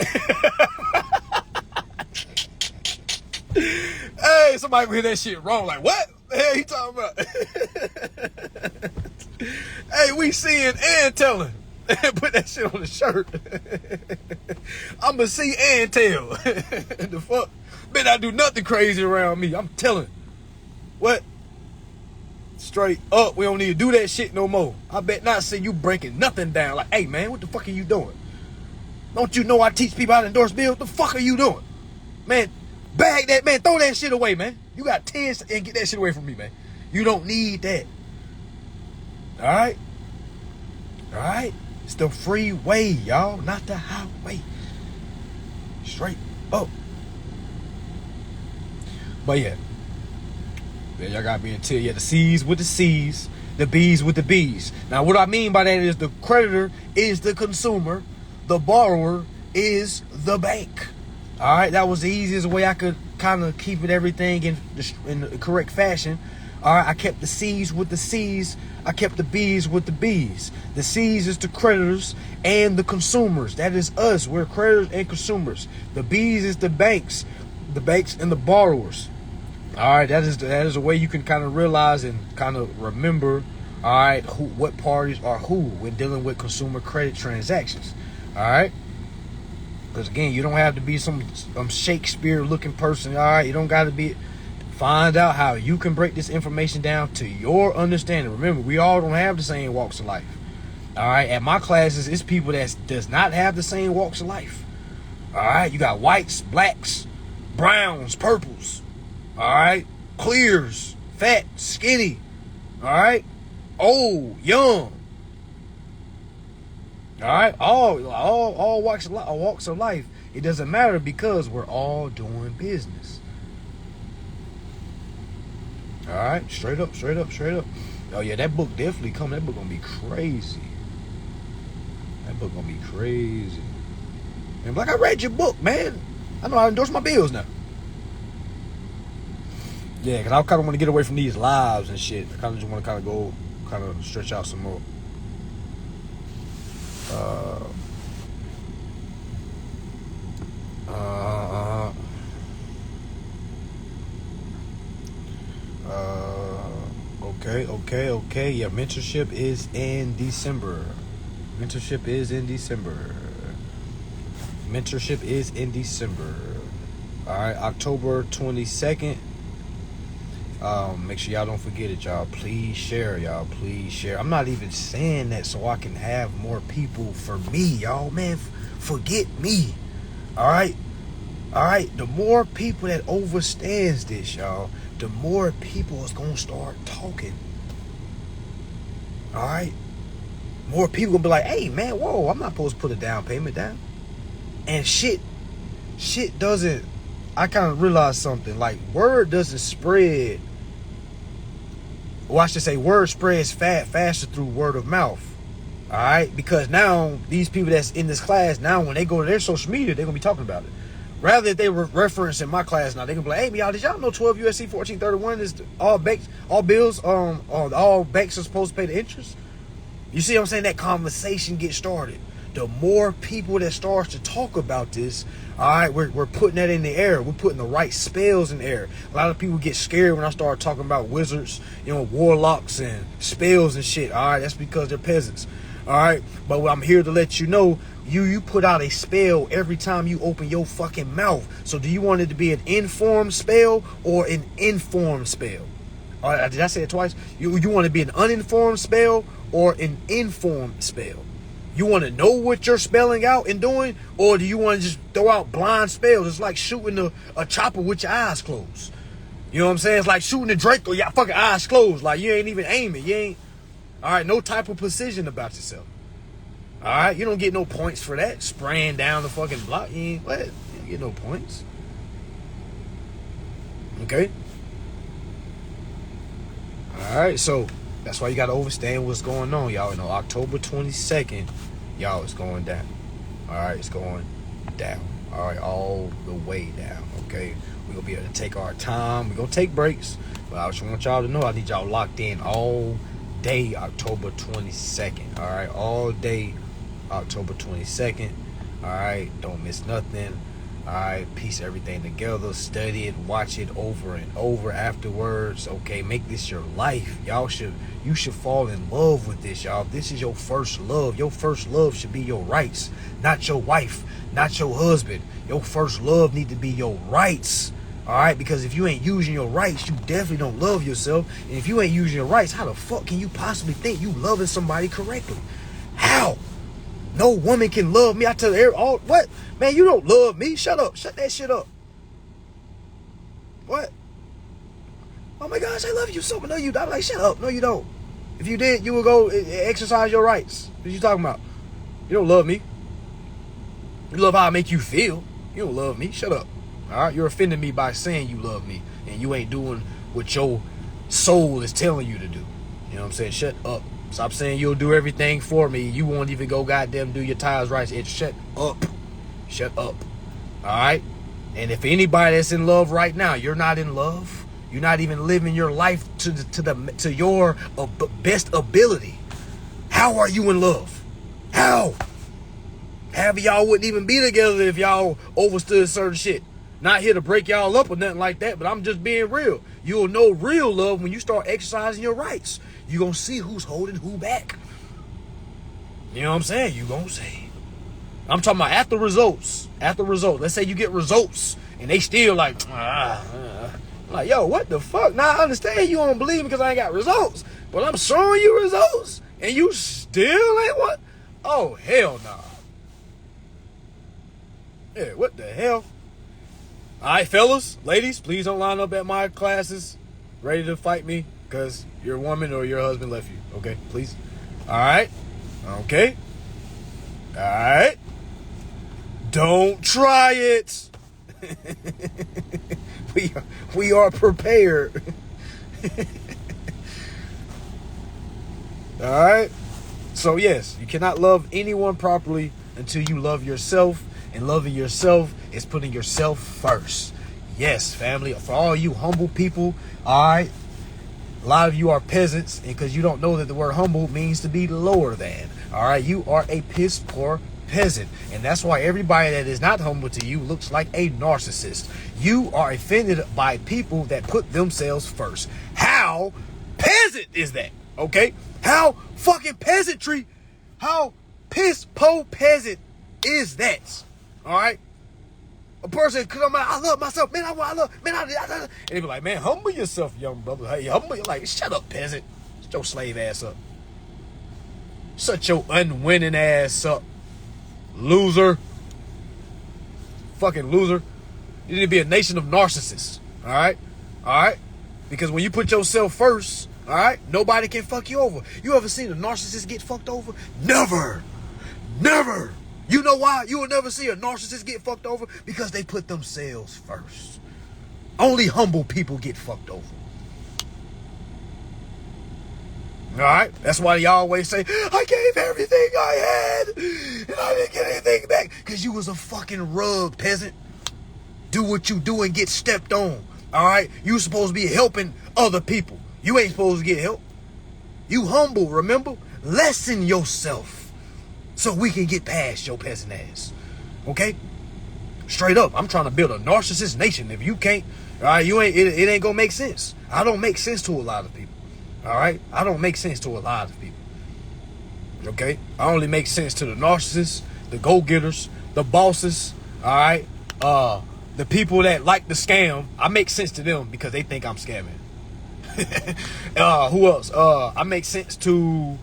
Hey, somebody hear that shit wrong. Like, what the hell he talking about? Hey, we seeing and telling. Put that shit on the shirt. I'ma see and tell. The fuck? Bet I do nothing crazy around me. I'm telling. What? Straight up, we don't need to do that shit no more. I bet not see you breaking nothing down. Like, hey man, what the fuck are you doing? Don't you know I teach people how to endorse bills? What the fuck are you doing? Man, Bag that, man. Throw that shit away, man. You got 10 and get that shit away from me, man. You don't need that. All right? All right? It's the freeway, y'all, not the highway. Straight up. But yeah. Man, y'all got me until the C's with the C's, the B's with the B's. Now, what I mean by that is the creditor is the consumer, the borrower is the bank. All right, that was the easiest way I could kind of keep it everything in the correct fashion. All right, I kept the C's with the C's. I kept the B's with the B's. The C's is the creditors and the consumers. That is us. We're creditors and consumers. The B's is the banks and the borrowers. All right, that is a way you can kind of realize and kind of remember, all right, what parties are who when dealing with consumer credit transactions. All right. Because, again, you don't have to be some Shakespeare-looking person, all right? You don't got to be... Find out how you can break this information down to your understanding. Remember, we all don't have the same walks of life, all right? At my classes, it's people that does not have the same walks of life, all right? You got whites, blacks, browns, purples, all right? Clears, fat, skinny, all right? Old, young. All right, all walks of life. It doesn't matter because we're all doing business. All right, straight up. Oh yeah, that book definitely coming. That book gonna be crazy. And like I read your book, man. I know how to endorse my bills now. Yeah, because I kind of want to get away from these lives and shit. I kind of just want to go stretch out some more. Okay. Yeah, mentorship is in December. Mentorship is in December. All right, October 22nd. Make sure y'all don't forget it, y'all. Please share, y'all. Please share. I'm not even saying that so I can have more people for me, y'all. Man, forget me. All right? The more people that overstands this, y'all, the more people is going to start talking. All right? More people going to be like, hey, man, whoa, I'm not supposed to put a down payment down. And shit doesn't... I kind of realized something. Like, word doesn't spread... Well, I should say word spreads faster through word of mouth. All right? Because now, these people that's in this class, now when they go to their social media, they're going to be talking about it. Rather if they were referencing my class now, they're going to be like, hey, y'all, did y'all know 12 USC 1431 is all banks are supposed to pay the interest? You see what I'm saying? That conversation gets started. The more people that starts to talk about this, all right, we're putting that in the air. We're putting the right spells in the air. A lot of people get scared when I start talking about wizards, warlocks and spells and shit. All right, that's because they're peasants. All right, but I'm here to let you know, you put out a spell every time you open your fucking mouth. So do you want it to be an informed spell or an informed spell? All right, did I say it twice? You want to be an uninformed spell or an informed spell? You want to know what you're spelling out and doing, or do you want to just throw out blind spells? It's like shooting a chopper with your eyes closed. You know what I'm saying? It's like shooting a Drake with your fucking eyes closed. Like, you ain't even aiming. You ain't, all right, no type of precision about yourself. All right, you don't get no points for that. Spraying down the fucking block. You don't get no points. Okay? All right, so that's why you got to understand what's going on, y'all. October 22nd, y'all, it's going down. All right, it's going down. All right, all the way down, okay? We're going to be able to take our time. We're going to take breaks. But I just want y'all to know I need y'all locked in all day October 22nd. All right, all day October 22nd. All right, don't miss nothing. All right, piece everything together, study it, watch it over and over afterwards. Okay, make this your life. You should fall in love with this, y'all. This is your first love. Your first love should be your rights, not your wife, not your husband. Your first love need to be your rights. All right, because if you ain't using your rights, you definitely don't love yourself. And if you ain't using your rights, how the fuck can you possibly think you loving somebody correctly? How? No woman can love me. I tell her, what? Man, you don't love me. Shut up. Shut that shit up. What? Oh my gosh, I love you so much. No, you don't. I'm like, shut up. No, you don't. If you did, you would go exercise your rights. What you talking about? You don't love me. You love how I make you feel. You don't love me. Shut up. All right? You're offending me by saying you love me, and you ain't doing what your soul is telling you to do. You know what I'm saying? Shut up. Stop saying you'll do everything for me. You won't even go goddamn do your tithes right. It's shut up. Shut up. All right? And if anybody that's in love right now, you're not in love. You're not even living your life to your best ability. How are you in love? How? Half of y'all wouldn't even be together if y'all overstood certain shit. Not here to break y'all up or nothing like that, but I'm just being real. You'll know real love when you start exercising your rights. You're going to see who's holding who back. You know what I'm saying? You're going to see. I'm talking about after results. After results. Let's say you get results and they still like, like, yo, what the fuck? Now I understand you don't believe me because I ain't got results. But I'm showing you results and you still ain't what? Oh, hell no. Nah. Yeah, what the hell? All right, fellas, ladies, please don't line up at my classes ready to fight me because your woman or your husband left you. Okay, please. All right. Okay. All right. Don't try it. we are prepared. All right. So yes, you cannot love anyone properly until you love yourself. And loving yourself is putting yourself first. Yes, family. For all you humble people, all right, a lot of you are peasants, and because you don't know that the word humble means to be lower than. All right, you are a piss poor peasant, and that's why everybody that is not humble to you looks like a narcissist. You are offended by people that put themselves first. How peasant is that? Okay, how fucking peasantry? How piss po peasant is that? All right, a person could come out, I love myself, man. I love, man. And they be like, man, humble yourself, young brother. Hey, humble. You're like, shut up, peasant. Shut your slave ass up. Shut your unwinning ass up, loser. Fucking loser. You need to be a nation of narcissists. All right, all right. Because when you put yourself first, all right, nobody can fuck you over. You ever seen a narcissist get fucked over? Never, never. You know why? You will never see a narcissist get fucked over? Because they put themselves first. Only humble people get fucked over. All right? That's why y'all always say, I gave everything I had and I didn't get anything back. Because you was a fucking rug, peasant. Do what you do and get stepped on. All right? You supposed to be helping other people. You ain't supposed to get help. You humble, remember? Lessen yourself. So we can get past your peasant ass. Okay? Straight up. I'm trying to build a narcissist nation. If you can't, all right, it ain't gonna make sense. I don't make sense to a lot of people. All right? I don't make sense to a lot of people. Okay? I only make sense to the narcissists, the go-getters, the bosses, all right? The people that like to scam. I make sense to them because they think I'm scamming. Who else? I make sense to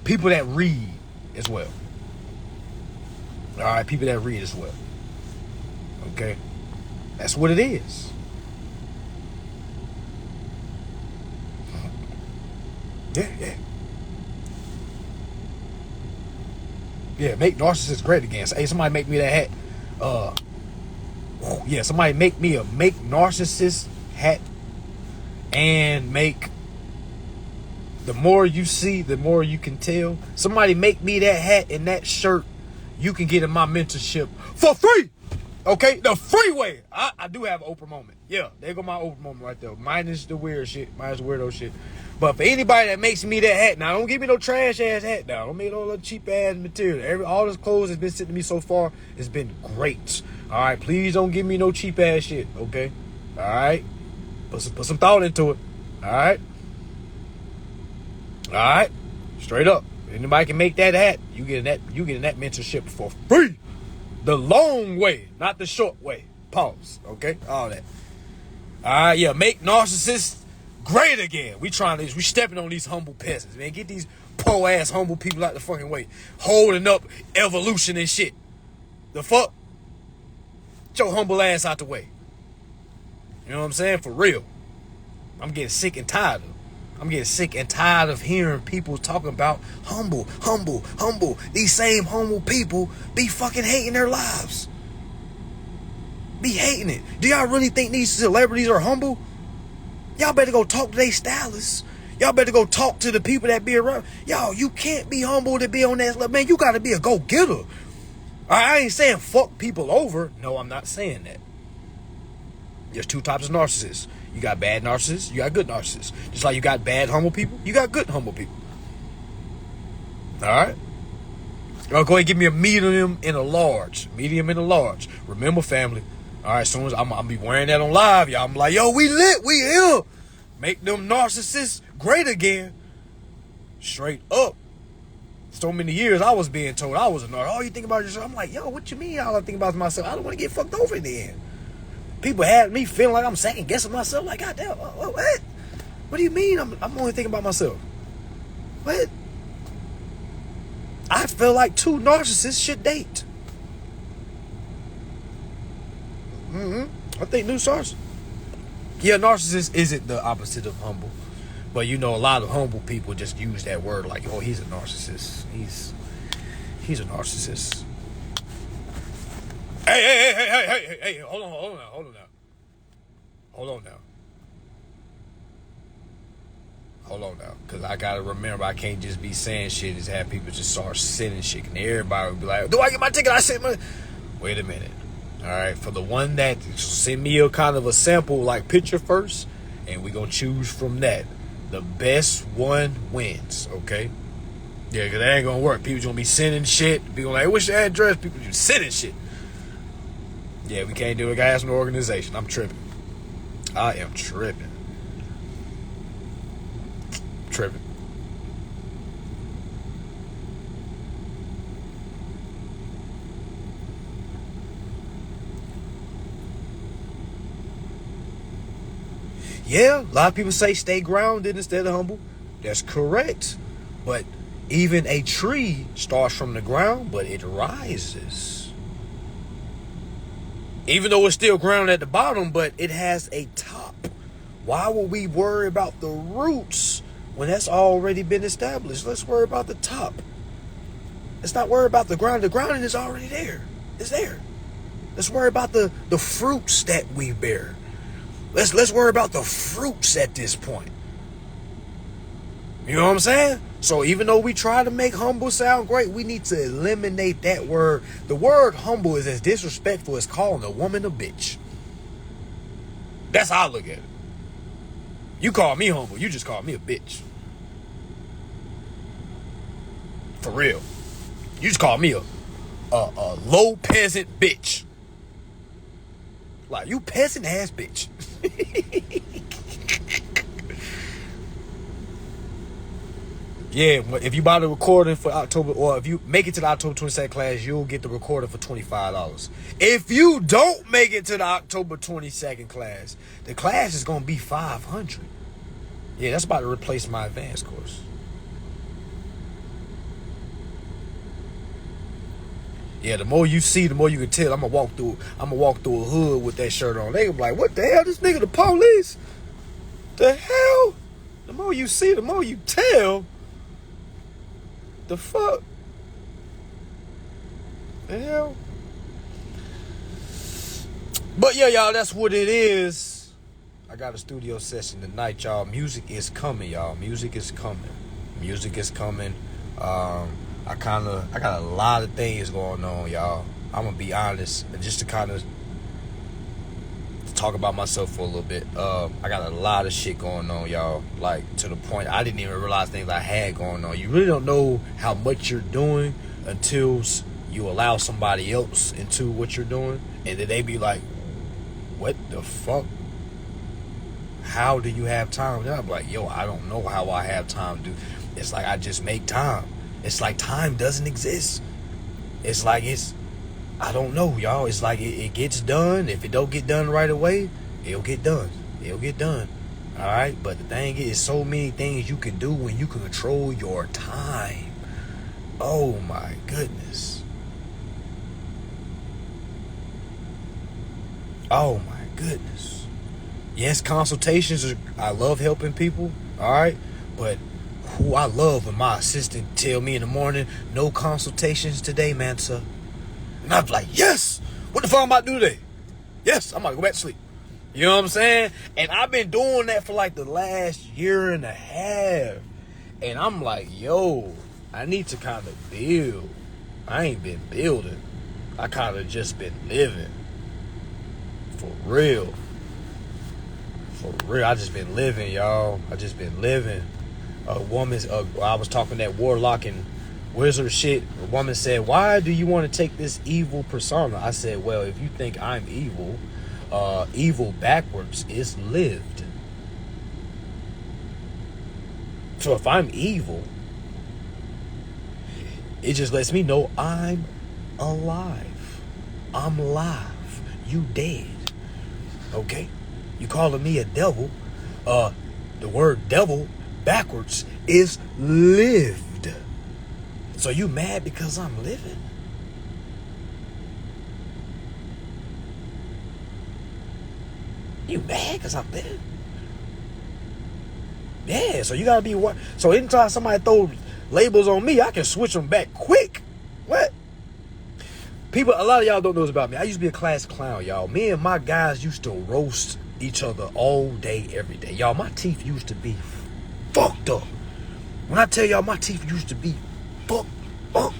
people that read as well. All right, people that read as well. Okay, that's what it is. Yeah. Make narcissists great again. So, hey, somebody make me that hat. Yeah, somebody make me a make narcissist hat and make. The more you see, the more you can tell. Somebody make me that hat and that shirt. You can get in my mentorship for free. Okay? The free way. I do have an Oprah moment. Yeah, there go my Oprah moment right there. Minus the weird shit. Minus the weirdo shit. But for anybody that makes me that hat, now don't give me no trash ass hat now. Don't make no little cheap ass material. All this clothes that's been sent to me so far has been great. All right? Please don't give me no cheap ass shit. Okay? All right? Put some thought into it. All right? All right, straight up. Anybody can make that hat. You get that mentorship for free. The long way, not the short way. Pause. Okay, all that. All right, yeah. Make narcissists great again. We stepping on these humble peasants, man. Get these poor ass humble people out the fucking way, holding up evolution and shit. The fuck? Get your humble ass out the way. You know what I'm saying? For real. I'm getting sick and tired of it. I'm getting sick and tired of hearing people talking about humble, humble, humble. These same humble people be fucking hating their lives. Be hating it. Do y'all really think these celebrities are humble? Y'all better go talk to their stylists. Y'all better go talk to the people that be around. Y'all, you can't be humble to be on that level. Man, you got to be a go-getter. I ain't saying fuck people over. No, I'm not saying that. There's two types of narcissists. You got bad narcissists, you got good narcissists. Just like you got bad humble people, you got good humble people. Alright? Go ahead and give me a medium and a large. Medium and a large. Remember, family. Alright, as soon as I'm be wearing that on live, y'all, I'm like, yo, we lit, we here. Make them narcissists great again. Straight up. So many years I was being told I was a narcissist. Oh, you think about yourself? I'm like, yo, what you mean all I think about myself? I don't want to get fucked over in the end. People had me feeling like I'm second guessing myself. Like, goddamn, what? What do you mean I'm only thinking about myself? What? I feel like two narcissists should date. I think new stars. Yeah, narcissist isn't the opposite of humble. But you know, a lot of humble people just use that word like, oh, he's a narcissist. He's a narcissist. Hey, hold on now. Because I got to remember, I can't just be saying shit and have people just start sending shit. And everybody will be like, do I get my ticket? I sent my... Wait a minute. All right, for the one that send me a kind of a sample, like picture first, and we're going to choose from that. The best one wins, okay? Yeah, because that ain't going to work. People going to be sending shit. People like, what's your address? People just sending shit. Yeah, we can't do it. Guys, an organization. I'm tripping. I am tripping. Yeah, a lot of people say stay grounded instead of humble. That's correct. But even a tree starts from the ground, but it rises. Even though it's still ground at the bottom, but it has a top. Why would we worry about the roots when that's already been established? Let's worry about the top. Let's not worry about the ground. The grounding is already there. It's there. Let's worry about the fruits that we bear. Let's worry about the fruits at this point. You know what I'm saying? So even though we try to make humble sound great, we need to eliminate that word. The word humble is as disrespectful as calling a woman a bitch. That's how I look at it. You call me humble, you just call me a bitch. For real. You just call me a low peasant bitch. Like, you peasant ass bitch. Yeah, if you buy the recording for October, or if you make it to the October 22nd class, you'll get the recording for $25. If you don't make it to the October 22nd class, the class is going to be $500. Yeah, that's about to replace my advanced course. Yeah, the more you see, the more you can tell. I'm gonna walk through a hood with that shirt on. They gonna be like, what the hell? This nigga the police? The hell? The more you see, the more you tell. The fuck? The hell? But yeah, y'all, that's what it is. I got a studio session tonight, y'all. Music is coming, y'all. Music is coming. I got a lot of things going on, y'all. I'm gonna be honest, and just to kind of talk about myself for a little bit. I got a lot of shit going on, y'all. Like, to the point I didn't even realize things I had going on. You really don't know how much you're doing until you allow somebody else into what you're doing, and then they be like, "What the fuck? How do you have time?" And I'm like, "Yo, I don't know how I have time to." It's like I just make time. It's like time doesn't exist. It's like I don't know, y'all. It's like it gets done. If it don't get done right away, it'll get done. All right? But the thing is, so many things you can do when you can control your time. Oh, my goodness. Oh, my goodness. Yes, consultations are, I love helping people, all right? But who I love when my assistant tell me in the morning, no consultations today, mansa. And I'm like, yes! What the fuck am I about to do today? Yes, I'm about to go back to sleep. You know what I'm saying? And I've been doing that for like the last year and a half. And I'm like, yo, I need to kind of build. I ain't been building. I kind of just been living. For real. For real. I just been living, y'all. I just been living. I was talking that warlock and wizard shit. A woman said, why do you want to take this evil persona? I said, well, if you think I'm evil, evil backwards is lived. So if I'm evil, it just lets me know I'm alive. I'm alive. You dead. Okay? You calling me a devil. The word devil backwards is lived. So you mad because I'm living? You mad because I'm living? Yeah, so you gotta be what? So anytime somebody throws labels on me, I can switch them back quick. What? People, a lot of y'all don't know this about me. I used to be a class clown, y'all. Me and my guys used to roast each other all day, every day. Y'all, my teeth used to be fucked up. When I tell y'all my teeth used to be fucked up,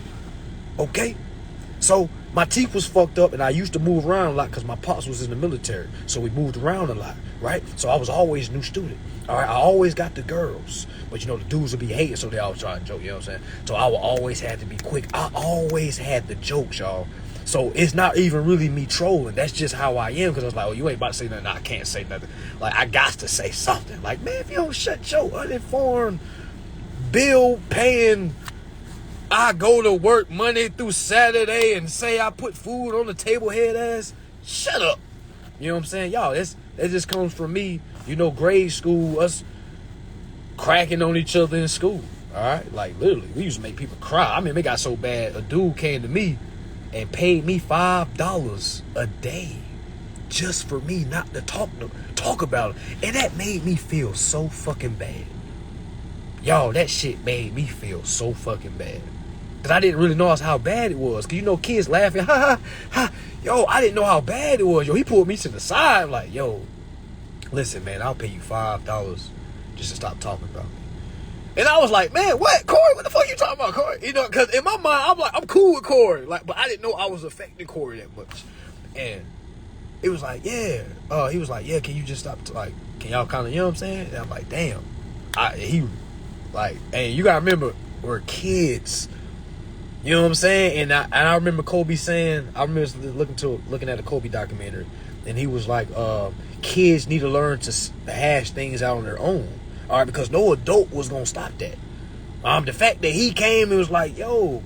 okay? So my teeth was fucked up and I used to move around a lot because my pops was in the military. So we moved around a lot, right? So I was always a new student. All right, I always got the girls. But, you know, the dudes would be hating, so they always try to joke, you know what I'm saying? So I would always have to be quick. I always had the jokes, y'all. So it's not even really me trolling. That's just how I am, because I was like, oh, you ain't about to say nothing. No, I can't say nothing. Like, I got to say something. Like, man, if you don't shut your uninformed, bill-paying, I go to work Monday through Saturday and say I put food on the table head ass, shut up. You know what I'm saying? Y'all, that just comes from me, you know, grade school, us cracking on each other in school. All right? Like, literally, we used to make people cry. I mean, it got so bad, a dude came to me and paid me $5 a day just for me not to talk about it. And that made me feel so fucking bad. Y'all, that shit made me feel so fucking bad. Because I didn't really know how bad it was. Because, you know, kids laughing, ha, ha, ha. Yo, I didn't know how bad it was. Yo, he pulled me to the side like, yo, listen, man, I'll pay you $5 just to stop talking about me. And I was like, man, what? Corey, what the fuck you talking about, Corey? You know, because in my mind, I'm like, I'm cool with Corey. Like, but I didn't know I was affecting Corey that much. And it was like, yeah. He was like, yeah, can you just stop, can y'all kind of, you know what I'm saying? And I'm like, damn. And you gotta remember, we're kids. You know what I'm saying? And I remember Kobe saying, I remember looking at a Kobe documentary, and he was like, kids need to learn to hash things out on their own. All right, because no adult was gonna stop that. The fact that he came and was like, yo,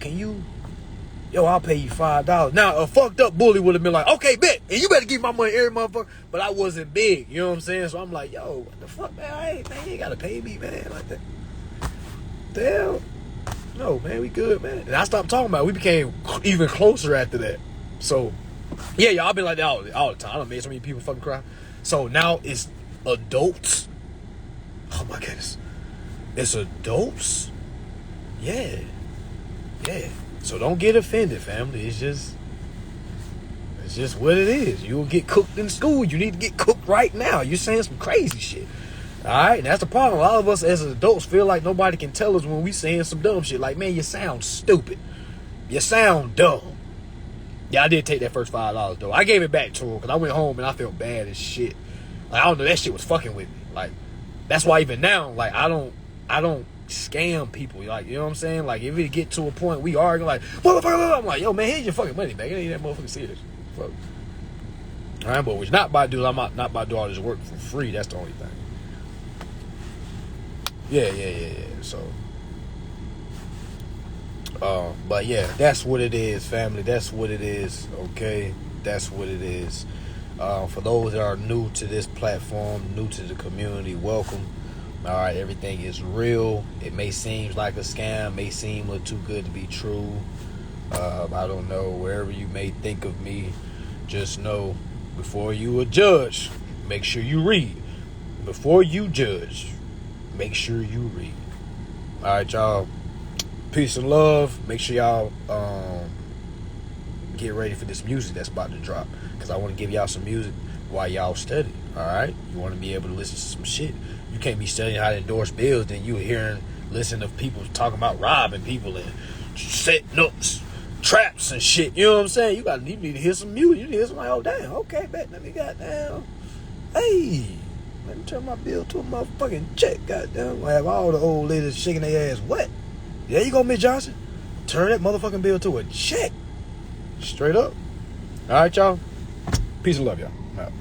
I'll pay you $5. Now, a fucked up bully would have been like, okay, bet, and you better give my money every motherfucker. But I wasn't big, you know what I'm saying? So I'm like, yo, what the fuck, man? You ain't gotta pay me, man, like that. Damn. No, man, we good, man. And I stopped talking about it. We became even closer after that. So, yeah, y'all been like that all the time. I done made so many people fucking cry. So now it's adults. Oh my goodness. It's adults? Yeah. Yeah. So don't get offended, family. It's just what it is. You'll get cooked in school. You need to get cooked right now. You're saying some crazy shit. Alright, and that's the problem. A lot of us as adults feel like nobody can tell us when we saying some dumb shit. Like, man, you sound stupid. You sound dumb. Yeah, I did take that first $5 though. I gave it back to him because I went home and I felt bad as shit. Like, I don't know, that shit was fucking with me. Like, that's why even now, like, I don't scam people. Like, you know what I'm saying? Like, if it get to a point we argue, like, motherfucker, I'm like, yo, man, here's your fucking money back. It ain't that motherfucking serious. Fuck. Alright, but which not by do. I'm not about to do all this work for free. That's the only thing. Yeah. So, but yeah, that's what it is, family. That's what it is. Okay, that's what it is. For those that are new to this platform, new to the community, welcome. All right, everything is real. It may seem like a scam, may seem a little too good to be true. I don't know. Wherever you may think of me, just know before you a judge, make sure you read. Before you judge, make sure you read. All right, y'all. Peace and love. Make sure y'all get ready for this music that's about to drop, because I want to give y'all some music while y'all study. All right, you want to be able to listen to some shit. You can't be studying how to endorse bills, then you listen to people talking about robbing people and setting up traps and shit. You know what I'm saying? You need to hear some music. You need to hear some, like, oh damn, okay, bet, let me goddamn, hey, let me turn my bill to a motherfucking check. Goddamn, I have all the old ladies shaking their ass wet. There you go, Miss Johnson. Turn that motherfucking bill to a check. Straight up. All right, y'all. Peace and love, y'all. All right.